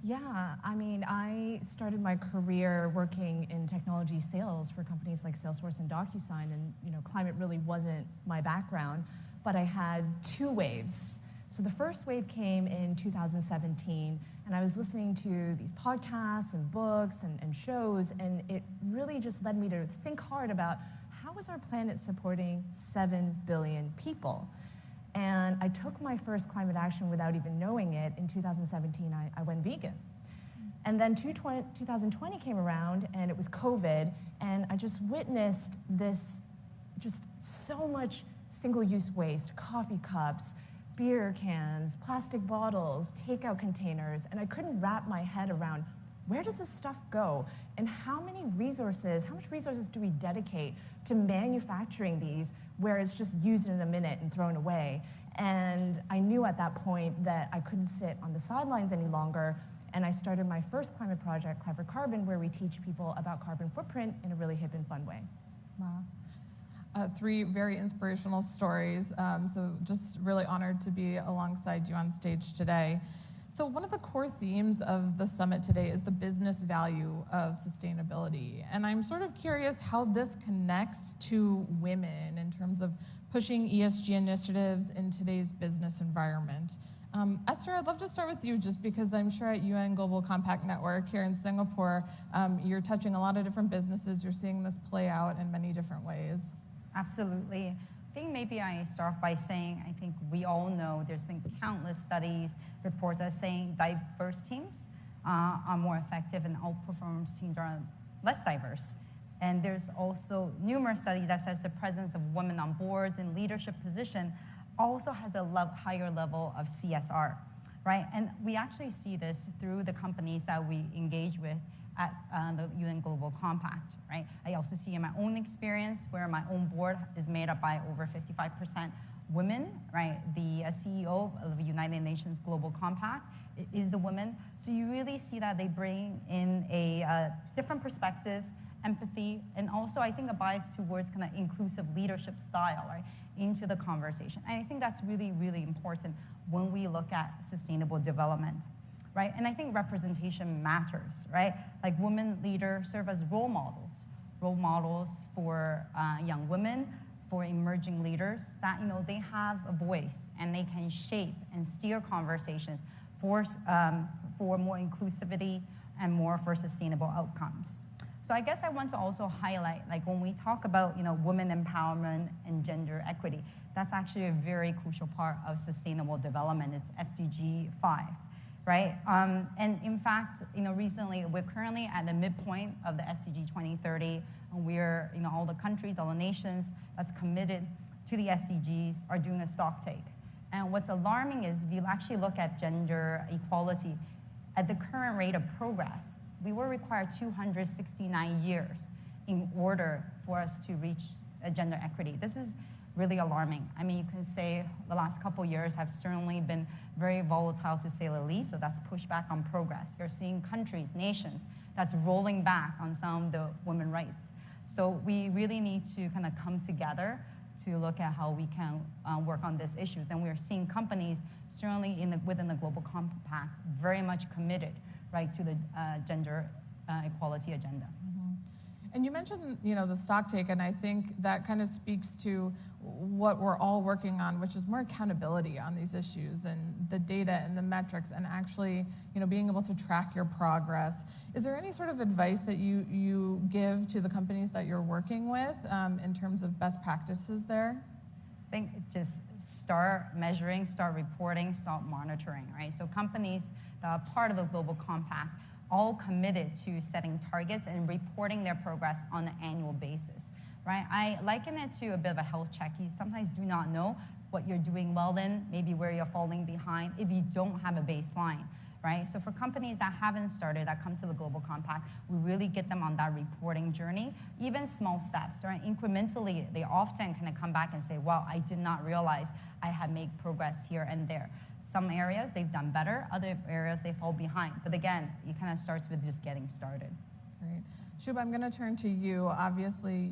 Yeah, I mean, I started my career working in technology sales for companies like Salesforce and DocuSign, and climate really wasn't my background, but I had two waves. So So the first wave came in 2017, and I was listening to these podcasts and books and shows, and it really just led me to think hard about how is our planet supporting 7 billion people? And I took my first climate action without even knowing it. In 2017, I went vegan. And then 2020 came around, and it was COVID, and I just witnessed this, just so much single-use waste, coffee cups, beer cans, plastic bottles, takeout containers, and I couldn't wrap my head around where does this stuff go, and how much resources do we dedicate to manufacturing these where it's just used in a minute and thrown away? And I knew at that point that I couldn't sit on the sidelines any longer, and I started my first climate project, Clever Carbon, where we teach people about carbon footprint in a really hip and fun way. Wow. 3 very inspirational stories, so just really honored to be alongside you on stage today. So one of the core themes of the summit today is the business value of sustainability. And I'm sort of curious how this connects to women in terms of pushing ESG initiatives in today's business environment. Esther, I'd love to start with you just because I'm sure at UN Global Compact Network here in Singapore, you're touching a lot of different businesses. You're seeing this play out in many different ways. Absolutely. I think maybe I start off by saying, I think we all know there's been countless studies, reports that saying diverse teams are more effective and outperformance teams are less diverse. And there's also numerous studies that says the presence of women on boards and leadership position also has a higher level of CSR, right? And we actually see this through the companies that we engage with at the UN Global Compact, right? I also see in my own experience where my own board is made up by over 55% women, right? The CEO of the United Nations Global Compact is a woman. So you really see that they bring in different perspectives, empathy, and also I think a bias towards kind of inclusive leadership style, right, into the conversation. And I think that's really, really important when we look at sustainable development. Right? And I think representation matters, right? Like women leaders serve as role models for young women, for emerging leaders that, they have a voice and they can shape and steer conversations for more inclusivity and more for sustainable outcomes. So I guess I want to also highlight, like when we talk about, women empowerment and gender equity, that's actually a very crucial part of sustainable development. It's SDG 5. Right? And in fact, recently, we're currently at the midpoint of the SDG 2030, and we're, all the countries, all the nations that's committed to the SDGs are doing a stock take. And what's alarming is if you actually look at gender equality, at the current rate of progress, we will require 269 years in order for us to reach gender equity. This is really alarming. I mean, you can say the last couple years have certainly been very volatile to say the least, so that's pushback on progress. You're seeing countries, nations, that's rolling back on some of the women's rights. So we really need to kind of come together to look at how we can work on these issues. And we're seeing companies, certainly within the Global Compact, very much committed, right, to the gender equality agenda. And you mentioned, the stock take, and I think that kind of speaks to what we're all working on, which is more accountability on these issues and the data and the metrics and actually, being able to track your progress. Is there any sort of advice that you give to the companies that you're working with in terms of best practices there? I think just start measuring, start reporting, start monitoring, right? So companies that are part of the Global Compact all committed to setting targets and reporting their progress on an annual basis, right? I liken it to a bit of a health check. You sometimes do not know what you're doing well in, maybe where you're falling behind, if you don't have a baseline, right? So for companies that haven't started, that come to the Global Compact, we really get them on that reporting journey, even small steps, right? Incrementally, they often kind of come back and say, wow, I did not realize I had made progress here and there. Some areas they've done better, other areas they fall behind. But again, it kind of starts with just getting started. Great. Shubha, I'm going to turn to you. Obviously,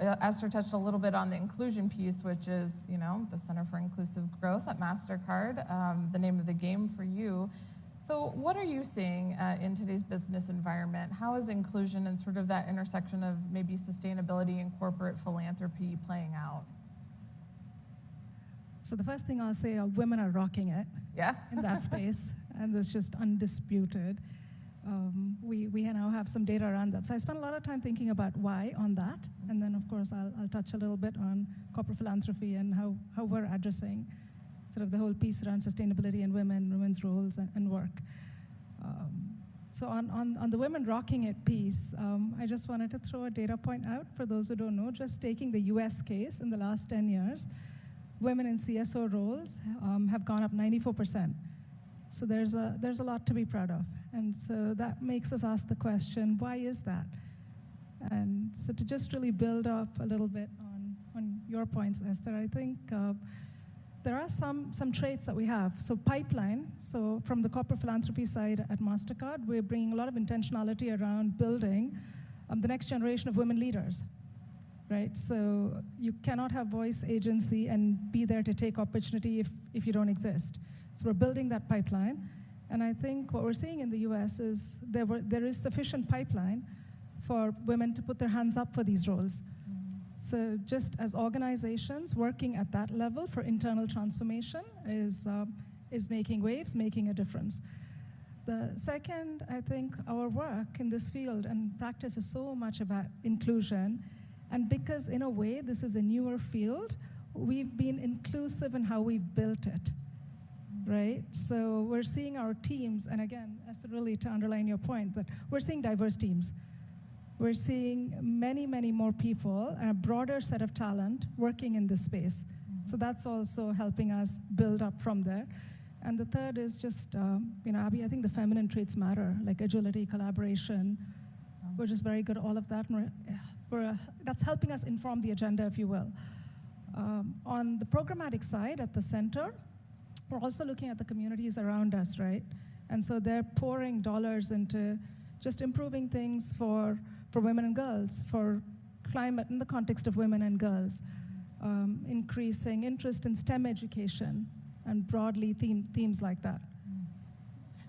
Esther touched a little bit on the inclusion piece, which is, the Center for Inclusive Growth at MasterCard, the name of the game for you. So what are you seeing in today's business environment? How is inclusion and sort of that intersection of maybe sustainability and corporate philanthropy playing out? So the first thing I'll say are women are rocking it in that space, and it's just undisputed. We now have some data around that. So I spent a lot of time thinking about why on that, and then of course I'll touch a little bit on corporate philanthropy and how we're addressing sort of the whole piece around sustainability and women's roles and work. So on the women rocking it piece, I just wanted to throw a data point out for those who don't know. Just taking the US case in the last 10 years, women in CSO roles have gone up 94%. So there's a lot to be proud of. And so that makes us ask the question, why is that? And so to just really build up a little bit on your points, Esther, I think there are some traits that we have. So pipeline, so from the corporate philanthropy side at MasterCard, we're bringing a lot of intentionality around building the next generation of women leaders, right? So you cannot have voice, agency, and be there to take opportunity if you don't exist. So we're building that pipeline. And I think what we're seeing in the US is there is sufficient pipeline for women to put their hands up for these roles. So just as organizations working at that level for internal transformation is making waves, making a difference. The second, I think our work in this field and practice is so much about inclusion. And because in a way, this is a newer field, we've been inclusive in how we've built it, right? So we're seeing our teams, and again, Esther, really to underline your point, that we're seeing diverse teams. We're seeing many, many more people and a broader set of talent working in this space. So that's also helping us build up from there. And the third is just, Abby, I think the feminine traits matter, like agility, collaboration. We're just very good at all of that. And that's helping us inform the agenda, if you will. On the programmatic side, at the center, we're also looking at the communities around us, right? And so they're pouring dollars into just improving things for women and girls, for climate in the context of women and girls, increasing interest in STEM education, and broadly themes like that.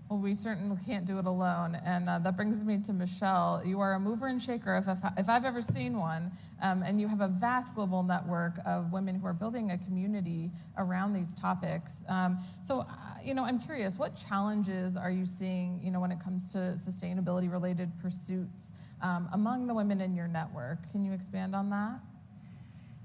Well, we certainly can't do it alone, and that brings me to Michelle. You are a mover and shaker if I've ever seen one, and you have a vast global network of women who are building a community around these topics. So, I'm curious, what challenges are you seeing, when it comes to sustainability-related pursuits among the women in your network? Can you expand on that?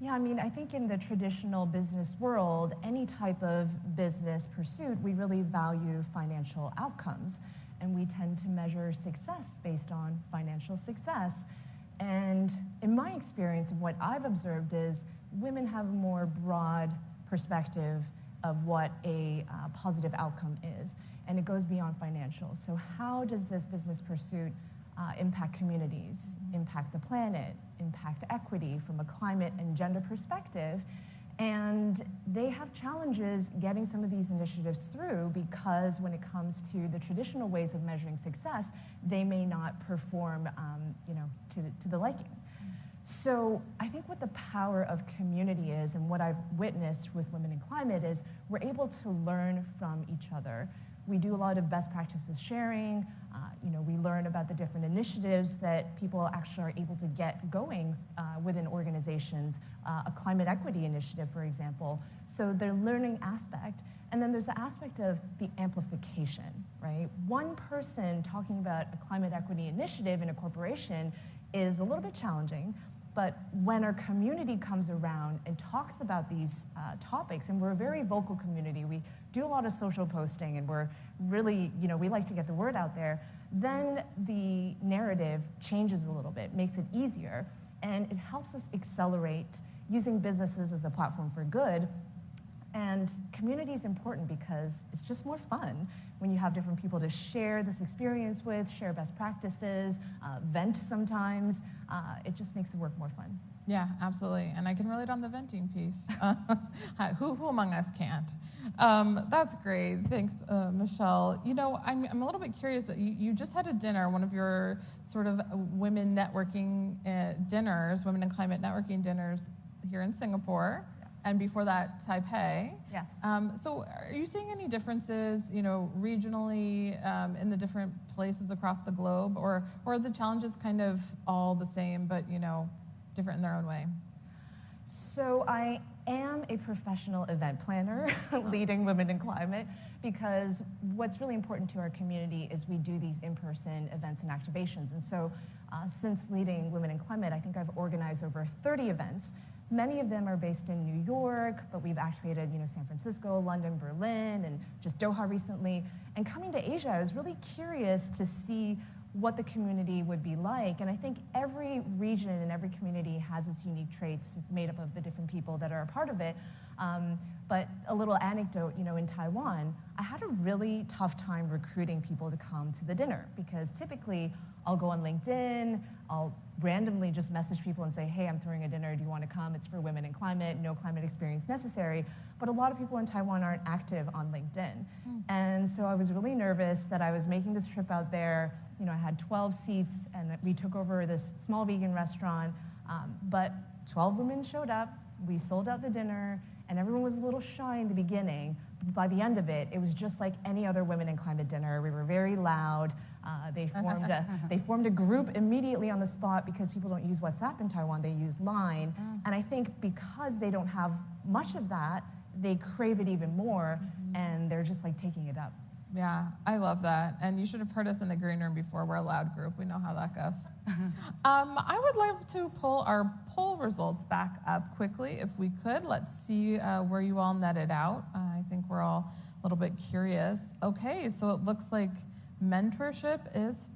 Yeah, I think in the traditional business world, any type of business pursuit, we really value financial outcomes. And we tend to measure success based on financial success. And in my experience, what I've observed is women have a more broad perspective of what a positive outcome is. And it goes beyond financial. So how does this business pursuit impact communities, impact the planet, impact equity from a climate and gender perspective? And they have challenges getting some of these initiatives through because when it comes to the traditional ways of measuring success, they may not perform to the liking. So I think what the power of community is, and what I've witnessed with Women in Climate, is we're able to learn from each other. We do a lot of best practices sharing. We learn about the different initiatives that people actually are able to get going within organizations. A climate equity initiative, for example. So the learning aspect. And then there's the aspect of the amplification, right? One person talking about a climate equity initiative in a corporation is a little bit challenging. But when our community comes around and talks about these topics, and we're a very vocal community, we do a lot of social posting, and we're really, we like to get the word out there, then the narrative changes a little bit, makes it easier, and it helps us accelerate using businesses as a platform for good. And community is important because it's just more fun when you have different people to share this experience with, share best practices, vent sometimes. It just makes the work more fun. Yeah, absolutely. And I can relate on the venting piece. Who among us can't? That's great. Thanks, Michelle. I'm a little bit curious. You just had a dinner, one of your sort of women networking dinners, women in climate networking dinners here in Singapore. And before that, Taipei. Yes. So are you seeing any differences, regionally in the different places across the globe? Or are the challenges kind of all the same, but, different in their own way? So I am a professional event planner leading Women in Climate, because what's really important to our community is we do these in-person events and activations. And so since leading Women in Climate, I think I've organized over 30 events. Many of them are based in New York, but we've activated, San Francisco, London, Berlin, and just Doha recently. And coming to Asia, I was really curious to see what the community would be like. And I think every region and every community has its unique traits made up of the different people that are a part of it. But a little anecdote, in Taiwan, I had a really tough time recruiting people to come to the dinner, because typically I'll go on LinkedIn, I'll randomly just message people and say, hey, I'm throwing a dinner, do you want to come? It's for Women in Climate, no climate experience necessary. But a lot of people in Taiwan aren't active on LinkedIn. And so I was really nervous that I was making this trip out there. I had 12 seats, and we took over this small vegan restaurant, but 12 women showed up, we sold out the dinner, and everyone was a little shy in the beginning. But by the end of it, it was just like any other Women in Climate dinner. We were very loud. They formed a group immediately on the spot, because people don't use WhatsApp in Taiwan, they use Line. And I think because they don't have much of that, they crave it even more, and they're just like taking it up. Yeah, I love that. And you should have heard us in the green room before. We're a loud group. We know how that goes. I would like to pull our poll results back up quickly, if we could. Let's see where you all netted out. I think we're all a little bit curious. Okay, so it looks like mentorship is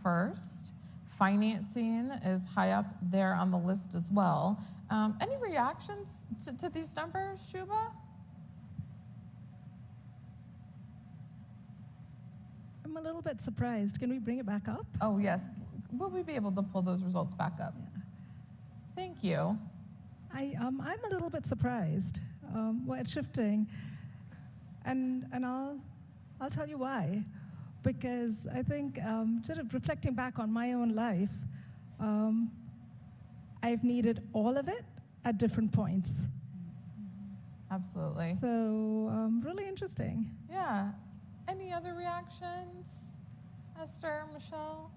first. Financing is high up there on the list as well. Any reactions to these numbers, Shubha? I'm a little bit surprised. Can we bring it back up? Oh, yes. Will we be able to pull those results back up? Yeah. Thank you. I'm a little bit surprised. Why it's shifting, and I'll tell you why. Because I think sort of reflecting back on my own life, I've needed all of it at different points. Absolutely. So really interesting. Yeah. Any other reactions? Esther, Michelle?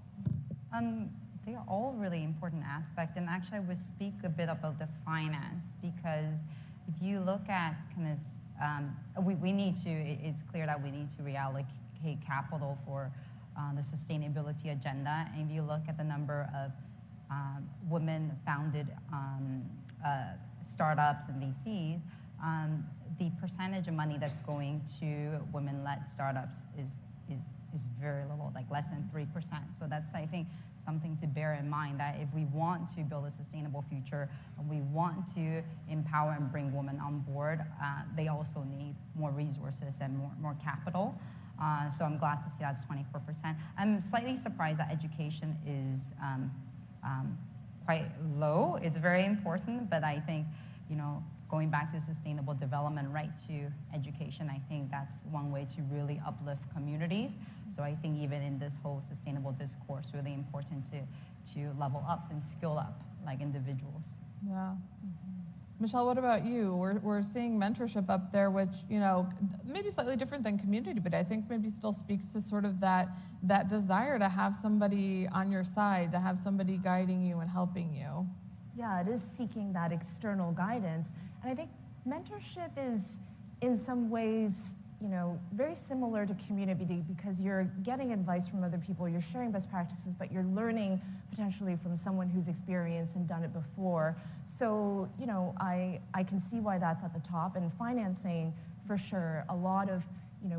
They are all really important aspects, and actually I would speak a bit about the finance, because if you look at we need to, it's clear that we need to reallocate capital for the sustainability agenda, and if you look at the number of women-founded startups and VCs, the percentage of money that's going to women-led startups is very little, like less than 3%. So that's, I think, something to bear in mind, that if we want to build a sustainable future, and we want to empower and bring women on board, they also need more resources and more capital. So I'm glad to see that's 24%. I'm slightly surprised that education is quite low. It's very important, but I think, going back to sustainable development, right to education, I think that's one way to really uplift communities. So I think even in this whole sustainable discourse, really important to level up and skill up like individuals. Yeah. Michelle, what about you? We're seeing mentorship up there, which, maybe slightly different than community, but I think maybe still speaks to sort of that desire to have somebody on your side, to have somebody guiding you and helping you. Yeah, it is seeking that external guidance. And I think mentorship is, in some ways, very similar to community, because you're getting advice from other people, you're sharing best practices, but you're learning potentially from someone who's experienced and done it before. So, I can see why that's at the top. And financing, for sure,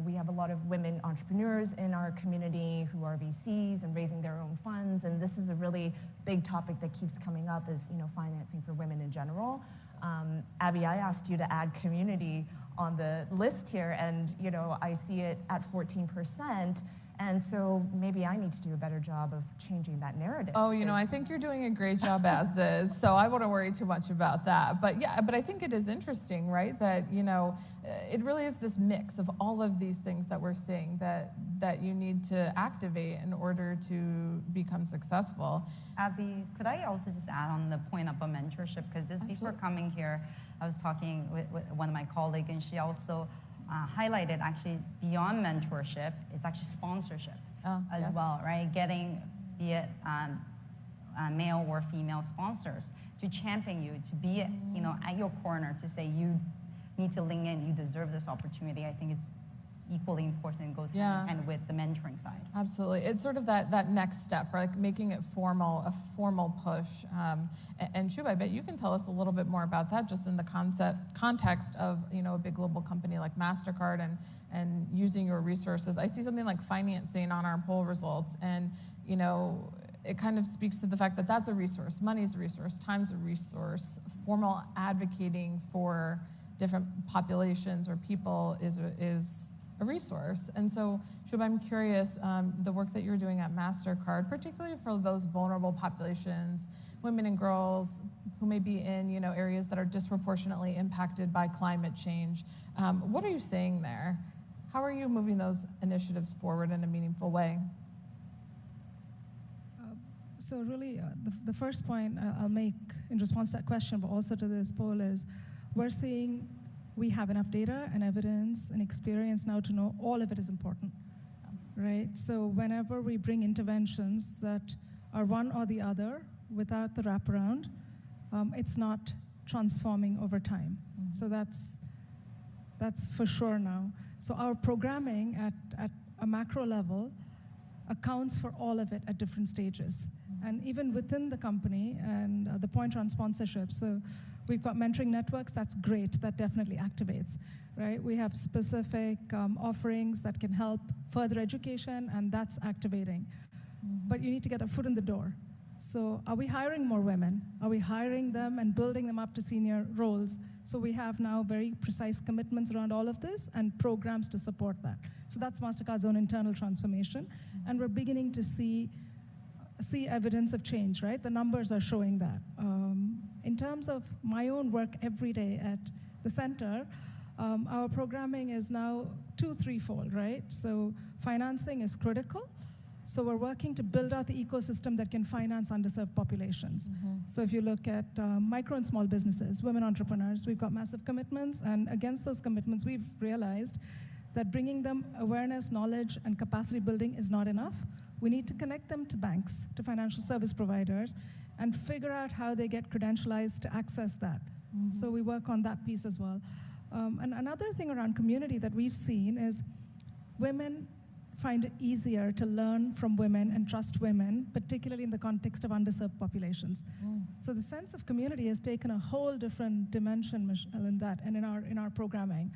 we have a lot of women entrepreneurs in our community who are VCs and raising their own funds, and this is a really big topic that keeps coming up, is financing for women in general. Abby, I asked you to add community on the list here, and I see it at 14%, and so maybe I need to do a better job of changing that narrative. Oh, I think you're doing a great job as is, so I wouldn't worry too much about that. But yeah, but I think it is interesting, right, that it really is this mix of all of these things that we're seeing that you need to activate in order to become successful. Abby, could I also just add on the point about mentorship? Because just before coming here, I was talking with one of my colleagues, and she also highlighted, actually, beyond mentorship, it's actually sponsorship as well, right? Getting, be it male or female sponsors to champion you, to be at your corner, to say you need to lean in, you deserve this opportunity. I think it's equally important and goes hand in hand with the mentoring side. Absolutely. It's sort of that next step, right? Like making it formal, a formal push. And Shub, I bet you can tell us a little bit more about that, just in the context of a big global company like MasterCard and using your resources. I see something like financing on our poll results, and it kind of speaks to the fact that that's a resource. Money's a resource, time's a resource. Formal advocating for different populations or people is a resource. And so, Shub, I'm curious, the work that you're doing at MasterCard, particularly for those vulnerable populations, women and girls who may be in areas that are disproportionately impacted by climate change, what are you saying there? How are you moving those initiatives forward in a meaningful way? So really, the first point I'll make in response to that question, but also to this poll, is we're seeing we have enough data and evidence and experience now to know all of it is important, right? So whenever we bring interventions that are one or the other without the wraparound, it's not transforming over time. So that's for sure now. So our programming at a macro level accounts for all of it at different stages. And even within the company, and the point around sponsorship, so we've got mentoring networks, that's great, that definitely activates, right? We have specific offerings that can help further education, and that's activating. But you need to get a foot in the door. So are we hiring more women? Are we hiring them and building them up to senior roles? So we have now very precise commitments around all of this and programs to support that. So that's MasterCard's own internal transformation. And we're beginning to see evidence of change, right? The numbers are showing that. In terms of my own work every day at the center, our programming is now threefold, right? So financing is critical. So we're working to build out the ecosystem that can finance underserved populations. So if you look at micro and small businesses, women entrepreneurs, we've got massive commitments, and against those commitments, we've realized that bringing them awareness, knowledge, and capacity building is not enough. We need to connect them to banks, to financial service providers, and figure out how they get credentialized to access that. So we work on that piece as well. And another thing around community that we've seen is women find it easier to learn from women and trust women, particularly in the context of underserved populations. So the sense of community has taken a whole different dimension, Michelle, in that and in our programming.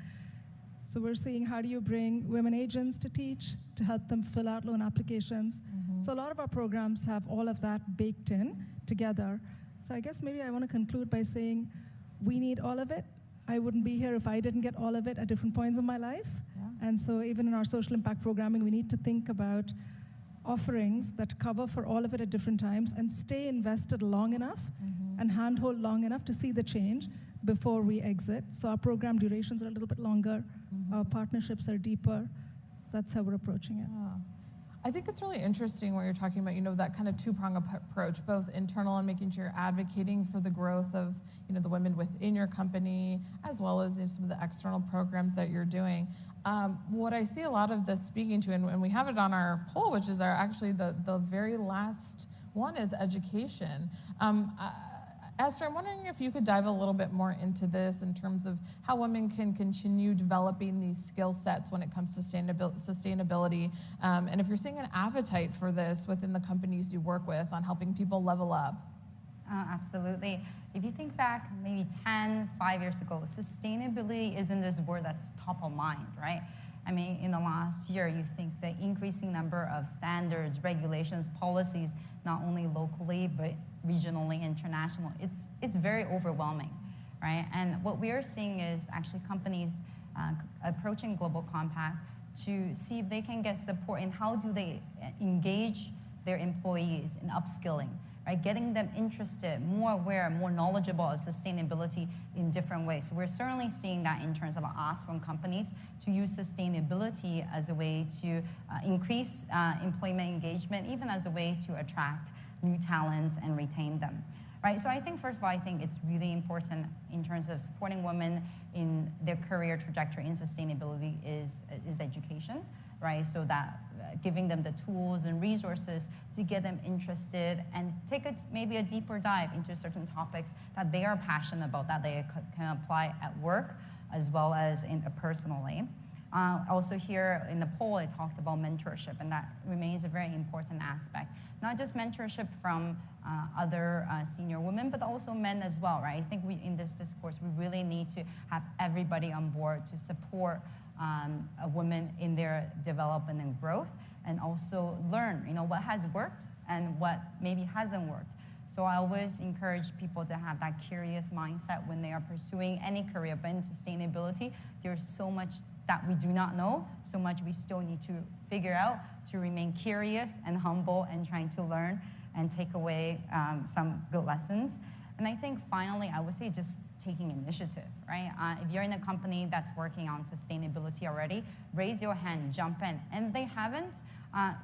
So we're seeing how do you bring women agents to teach, to help them fill out loan applications. So a lot of our programs have all of that baked in together. So I guess maybe I want to conclude by saying we need all of it. I wouldn't be here if I didn't get all of it at different points in my life. And so even in our social impact programming, we need to think about offerings that cover for all of it at different times and stay invested long enough and handhold long enough to see the change before we exit. So our program durations are a little bit longer. Our partnerships are deeper. That's how we're approaching it. I think it's really interesting what you're talking about, that kind of two-prong approach, both internal and making sure you're advocating for the growth of, the women within your company, as well as some of the external programs that you're doing. What I see a lot of this speaking to, and we have it on our poll, which is actually the very last one, is education. Esther, I'm wondering if you could dive a little bit more into this in terms of how women can continue developing these skill sets when it comes to sustainability, and if you're seeing an appetite for this within the companies you work with on helping people level up. Absolutely. If you think back maybe 5 years ago, sustainability isn't this word that's top of mind, right? I mean, in the last year, you think the increasing number of standards, regulations, policies, not only locally, but regionally, international, it's very overwhelming, right? And what we are seeing is actually companies approaching Global Compact to see if they can get support in how do they engage their employees in upskilling, right? Getting them interested, more aware, more knowledgeable of sustainability in different ways. So we're certainly seeing that in terms of ask from companies to use sustainability as a way to increase employment engagement, even as a way to attract new talents and retain them, right? So I think, first of all, I think it's really important in terms of supporting women in their career trajectory in sustainability is education, right? So that giving them the tools and resources to get them interested and take maybe a deeper dive into certain topics that they are passionate about, that they can apply at work as well as personally. Also here in the poll, I talked about mentorship, and that remains a very important aspect. Not just mentorship from other senior women, but also men as well, right? I think in this discourse, we really need to have everybody on board to support a woman in their development and growth, and also learn, what has worked and what maybe hasn't worked. So I always encourage people to have that curious mindset when they are pursuing any career. But in sustainability, there's so much that we do not know, so much we still need to figure out to remain curious and humble and trying to learn and take away some good lessons. And I think finally, I would say just taking initiative, right? If you're in a company that's working on sustainability already, raise your hand, jump in. And if they haven't,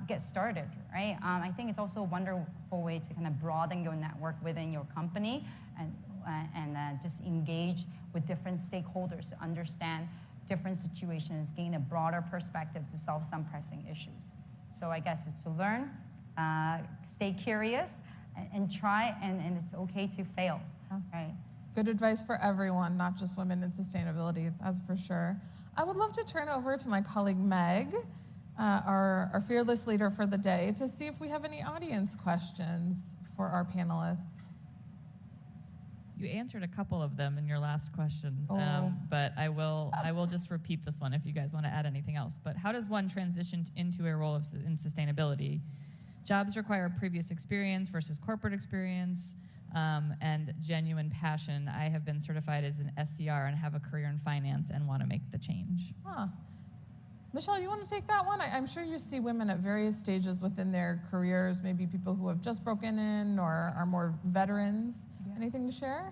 get started, right? I think it's also a wonderful way to kind of broaden your network within your company and just engage with different stakeholders to understand different situations, gain a broader perspective to solve some pressing issues. So I guess it's to learn, stay curious, and try, and it's okay to fail, right? Good advice for everyone, not just women in sustainability, that's for sure. I would love to turn over to my colleague Meg, our fearless leader for the day, to see if we have any audience questions for our panelists. You answered a couple of them in your last questions, but I will just repeat this one if you guys want to add anything else. But how does one transition into a role in sustainability? Jobs require previous experience versus corporate experience and genuine passion. I have been certified as an SCR and have a career in finance and want to make the change. Michelle, you want to take that one? I'm sure you see women at various stages within their careers, maybe people who have just broken in or are more veterans. Yeah. Anything to share?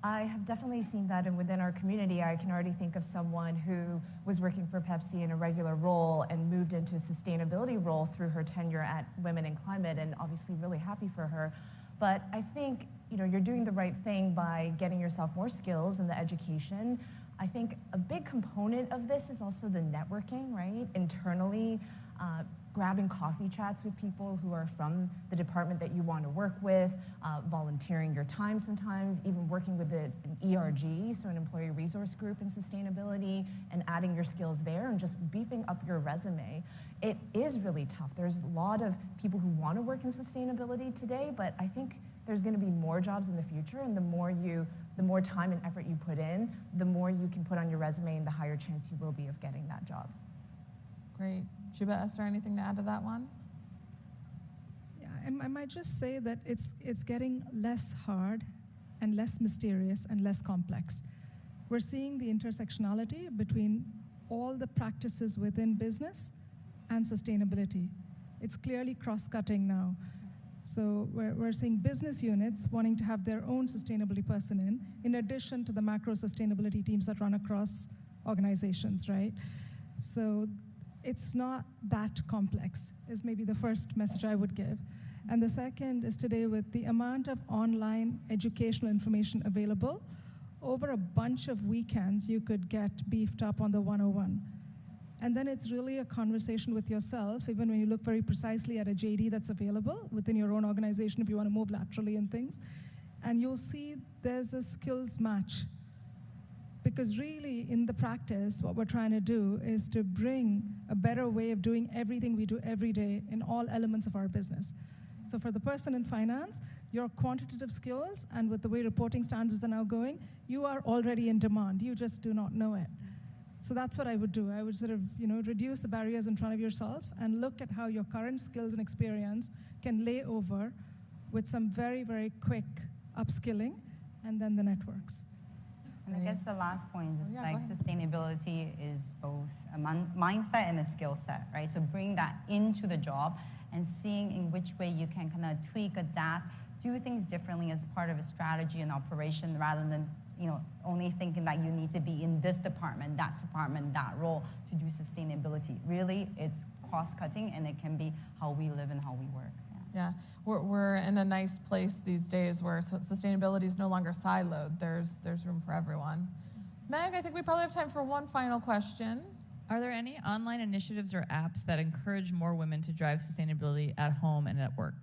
I have definitely seen that, and within our community, I can already think of someone who was working for Pepsi in a regular role and moved into a sustainability role through her tenure at Women in Climate, and obviously really happy for her. But I think you're doing the right thing by getting yourself more skills in the education. I think a big component of this is also the networking, right? Internally, grabbing coffee chats with people who are from the department that you want to work with, volunteering your time sometimes, even working with an ERG, so an employee resource group in sustainability, and adding your skills there and just beefing up your resume. It is really tough. There's a lot of people who want to work in sustainability today, but I think there's going to be more jobs in the future, and the more time and effort you put in, the more you can put on your resume and the higher chance you will be of getting that job. Great. Shiba, Esther, anything to add to that one? Yeah, I might just say that it's getting less hard and less mysterious and less complex. We're seeing the intersectionality between all the practices within business and sustainability. It's clearly cross-cutting now. So we're seeing business units wanting to have their own sustainability person in addition to the macro sustainability teams that run across organizations, right? So it's not that complex, is maybe the first message I would give. And the second is today, with the amount of online educational information available, over a bunch of weekends, you could get beefed up on the 101. And then it's really a conversation with yourself, even when you look very precisely at a JD that's available within your own organization if you want to move laterally in things. And you'll see there's a skills match. Because really, in the practice, what we're trying to do is to bring a better way of doing everything we do every day in all elements of our business. So for the person in finance, your quantitative skills, and with the way reporting standards are now going, you are already in demand. You just do not know it. So that's what I would do. I would sort of, reduce the barriers in front of yourself and look at how your current skills and experience can lay over with some very, very quick upskilling, and then the networks. And I guess the last point is sustainability is both a mindset and a skill set, right? So bring that into the job and seeing in which way you can kind of tweak, adapt, do things differently as part of a strategy and operation, rather than only thinking that you need to be in this department, that role to do sustainability. Really, it's cross-cutting, and it can be how we live and how we work. Yeah, we're in a nice place these days where sustainability is no longer siloed. There's room for everyone. Meg, I think we probably have time for one final question. Are there any online initiatives or apps that encourage more women to drive sustainability at home and at work?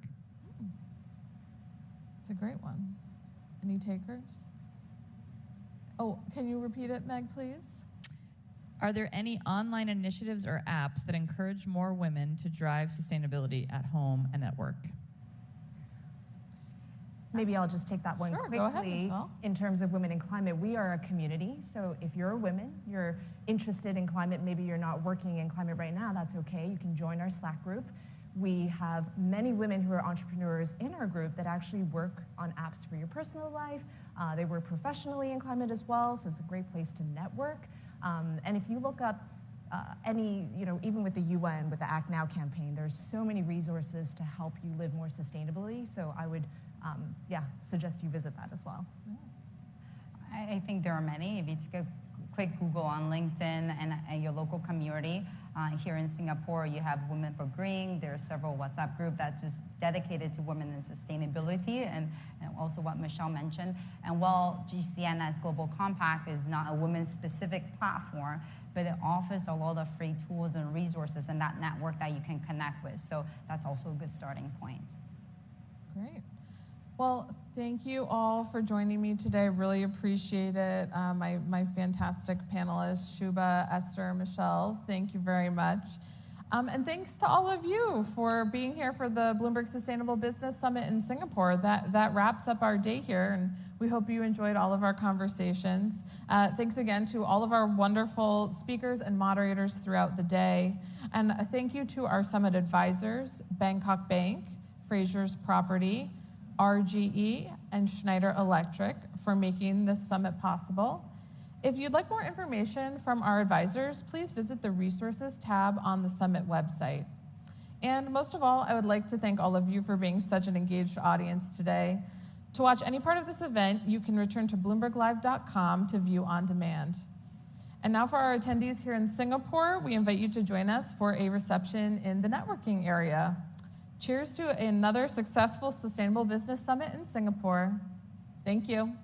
It's a great one. Any takers? Oh, can you repeat it, Meg, please? Are there any online initiatives or apps that encourage more women to drive sustainability at home and at work? Maybe I'll just take that one quickly. Go ahead, Michelle. In terms of women in climate, we are a community. So if you're a woman, you're interested in climate, maybe you're not working in climate right now, that's okay. You can join our Slack group. We have many women who are entrepreneurs in our group that actually work on apps for your personal life. They work professionally in climate as well, so it's a great place to network. And if you look up even with the UN, with the Act Now campaign, there's so many resources to help you live more sustainably. So I would, suggest you visit that as well. I think there are many. If you take a quick Google on LinkedIn and your local community, here in Singapore, you have Women for Green. There are several WhatsApp groups that just dedicated to women and sustainability, and also what Michelle mentioned. And while GCN's Global Compact is not a women-specific platform, but it offers a lot of free tools and resources and that network that you can connect with. So that's also a good starting point. Great. Well, thank you all for joining me today. Really appreciate it. My fantastic panelists, Shuba, Esther, Michelle, thank you very much. And thanks to all of you for being here for the Bloomberg Sustainable Business Summit in Singapore. That wraps up our day here, and we hope you enjoyed all of our conversations. Thanks again to all of our wonderful speakers and moderators throughout the day. And a thank you to our summit advisors, Bangkok Bank, Fraser's Property, RGE, and Schneider Electric for making this summit possible. If you'd like more information from our advisors, please visit the Resources tab on the Summit website. And most of all, I would like to thank all of you for being such an engaged audience today. To watch any part of this event, you can return to BloombergLive.com to view on demand. And now for our attendees here in Singapore, we invite you to join us for a reception in the networking area. Cheers to another successful Sustainable Business Summit in Singapore. Thank you.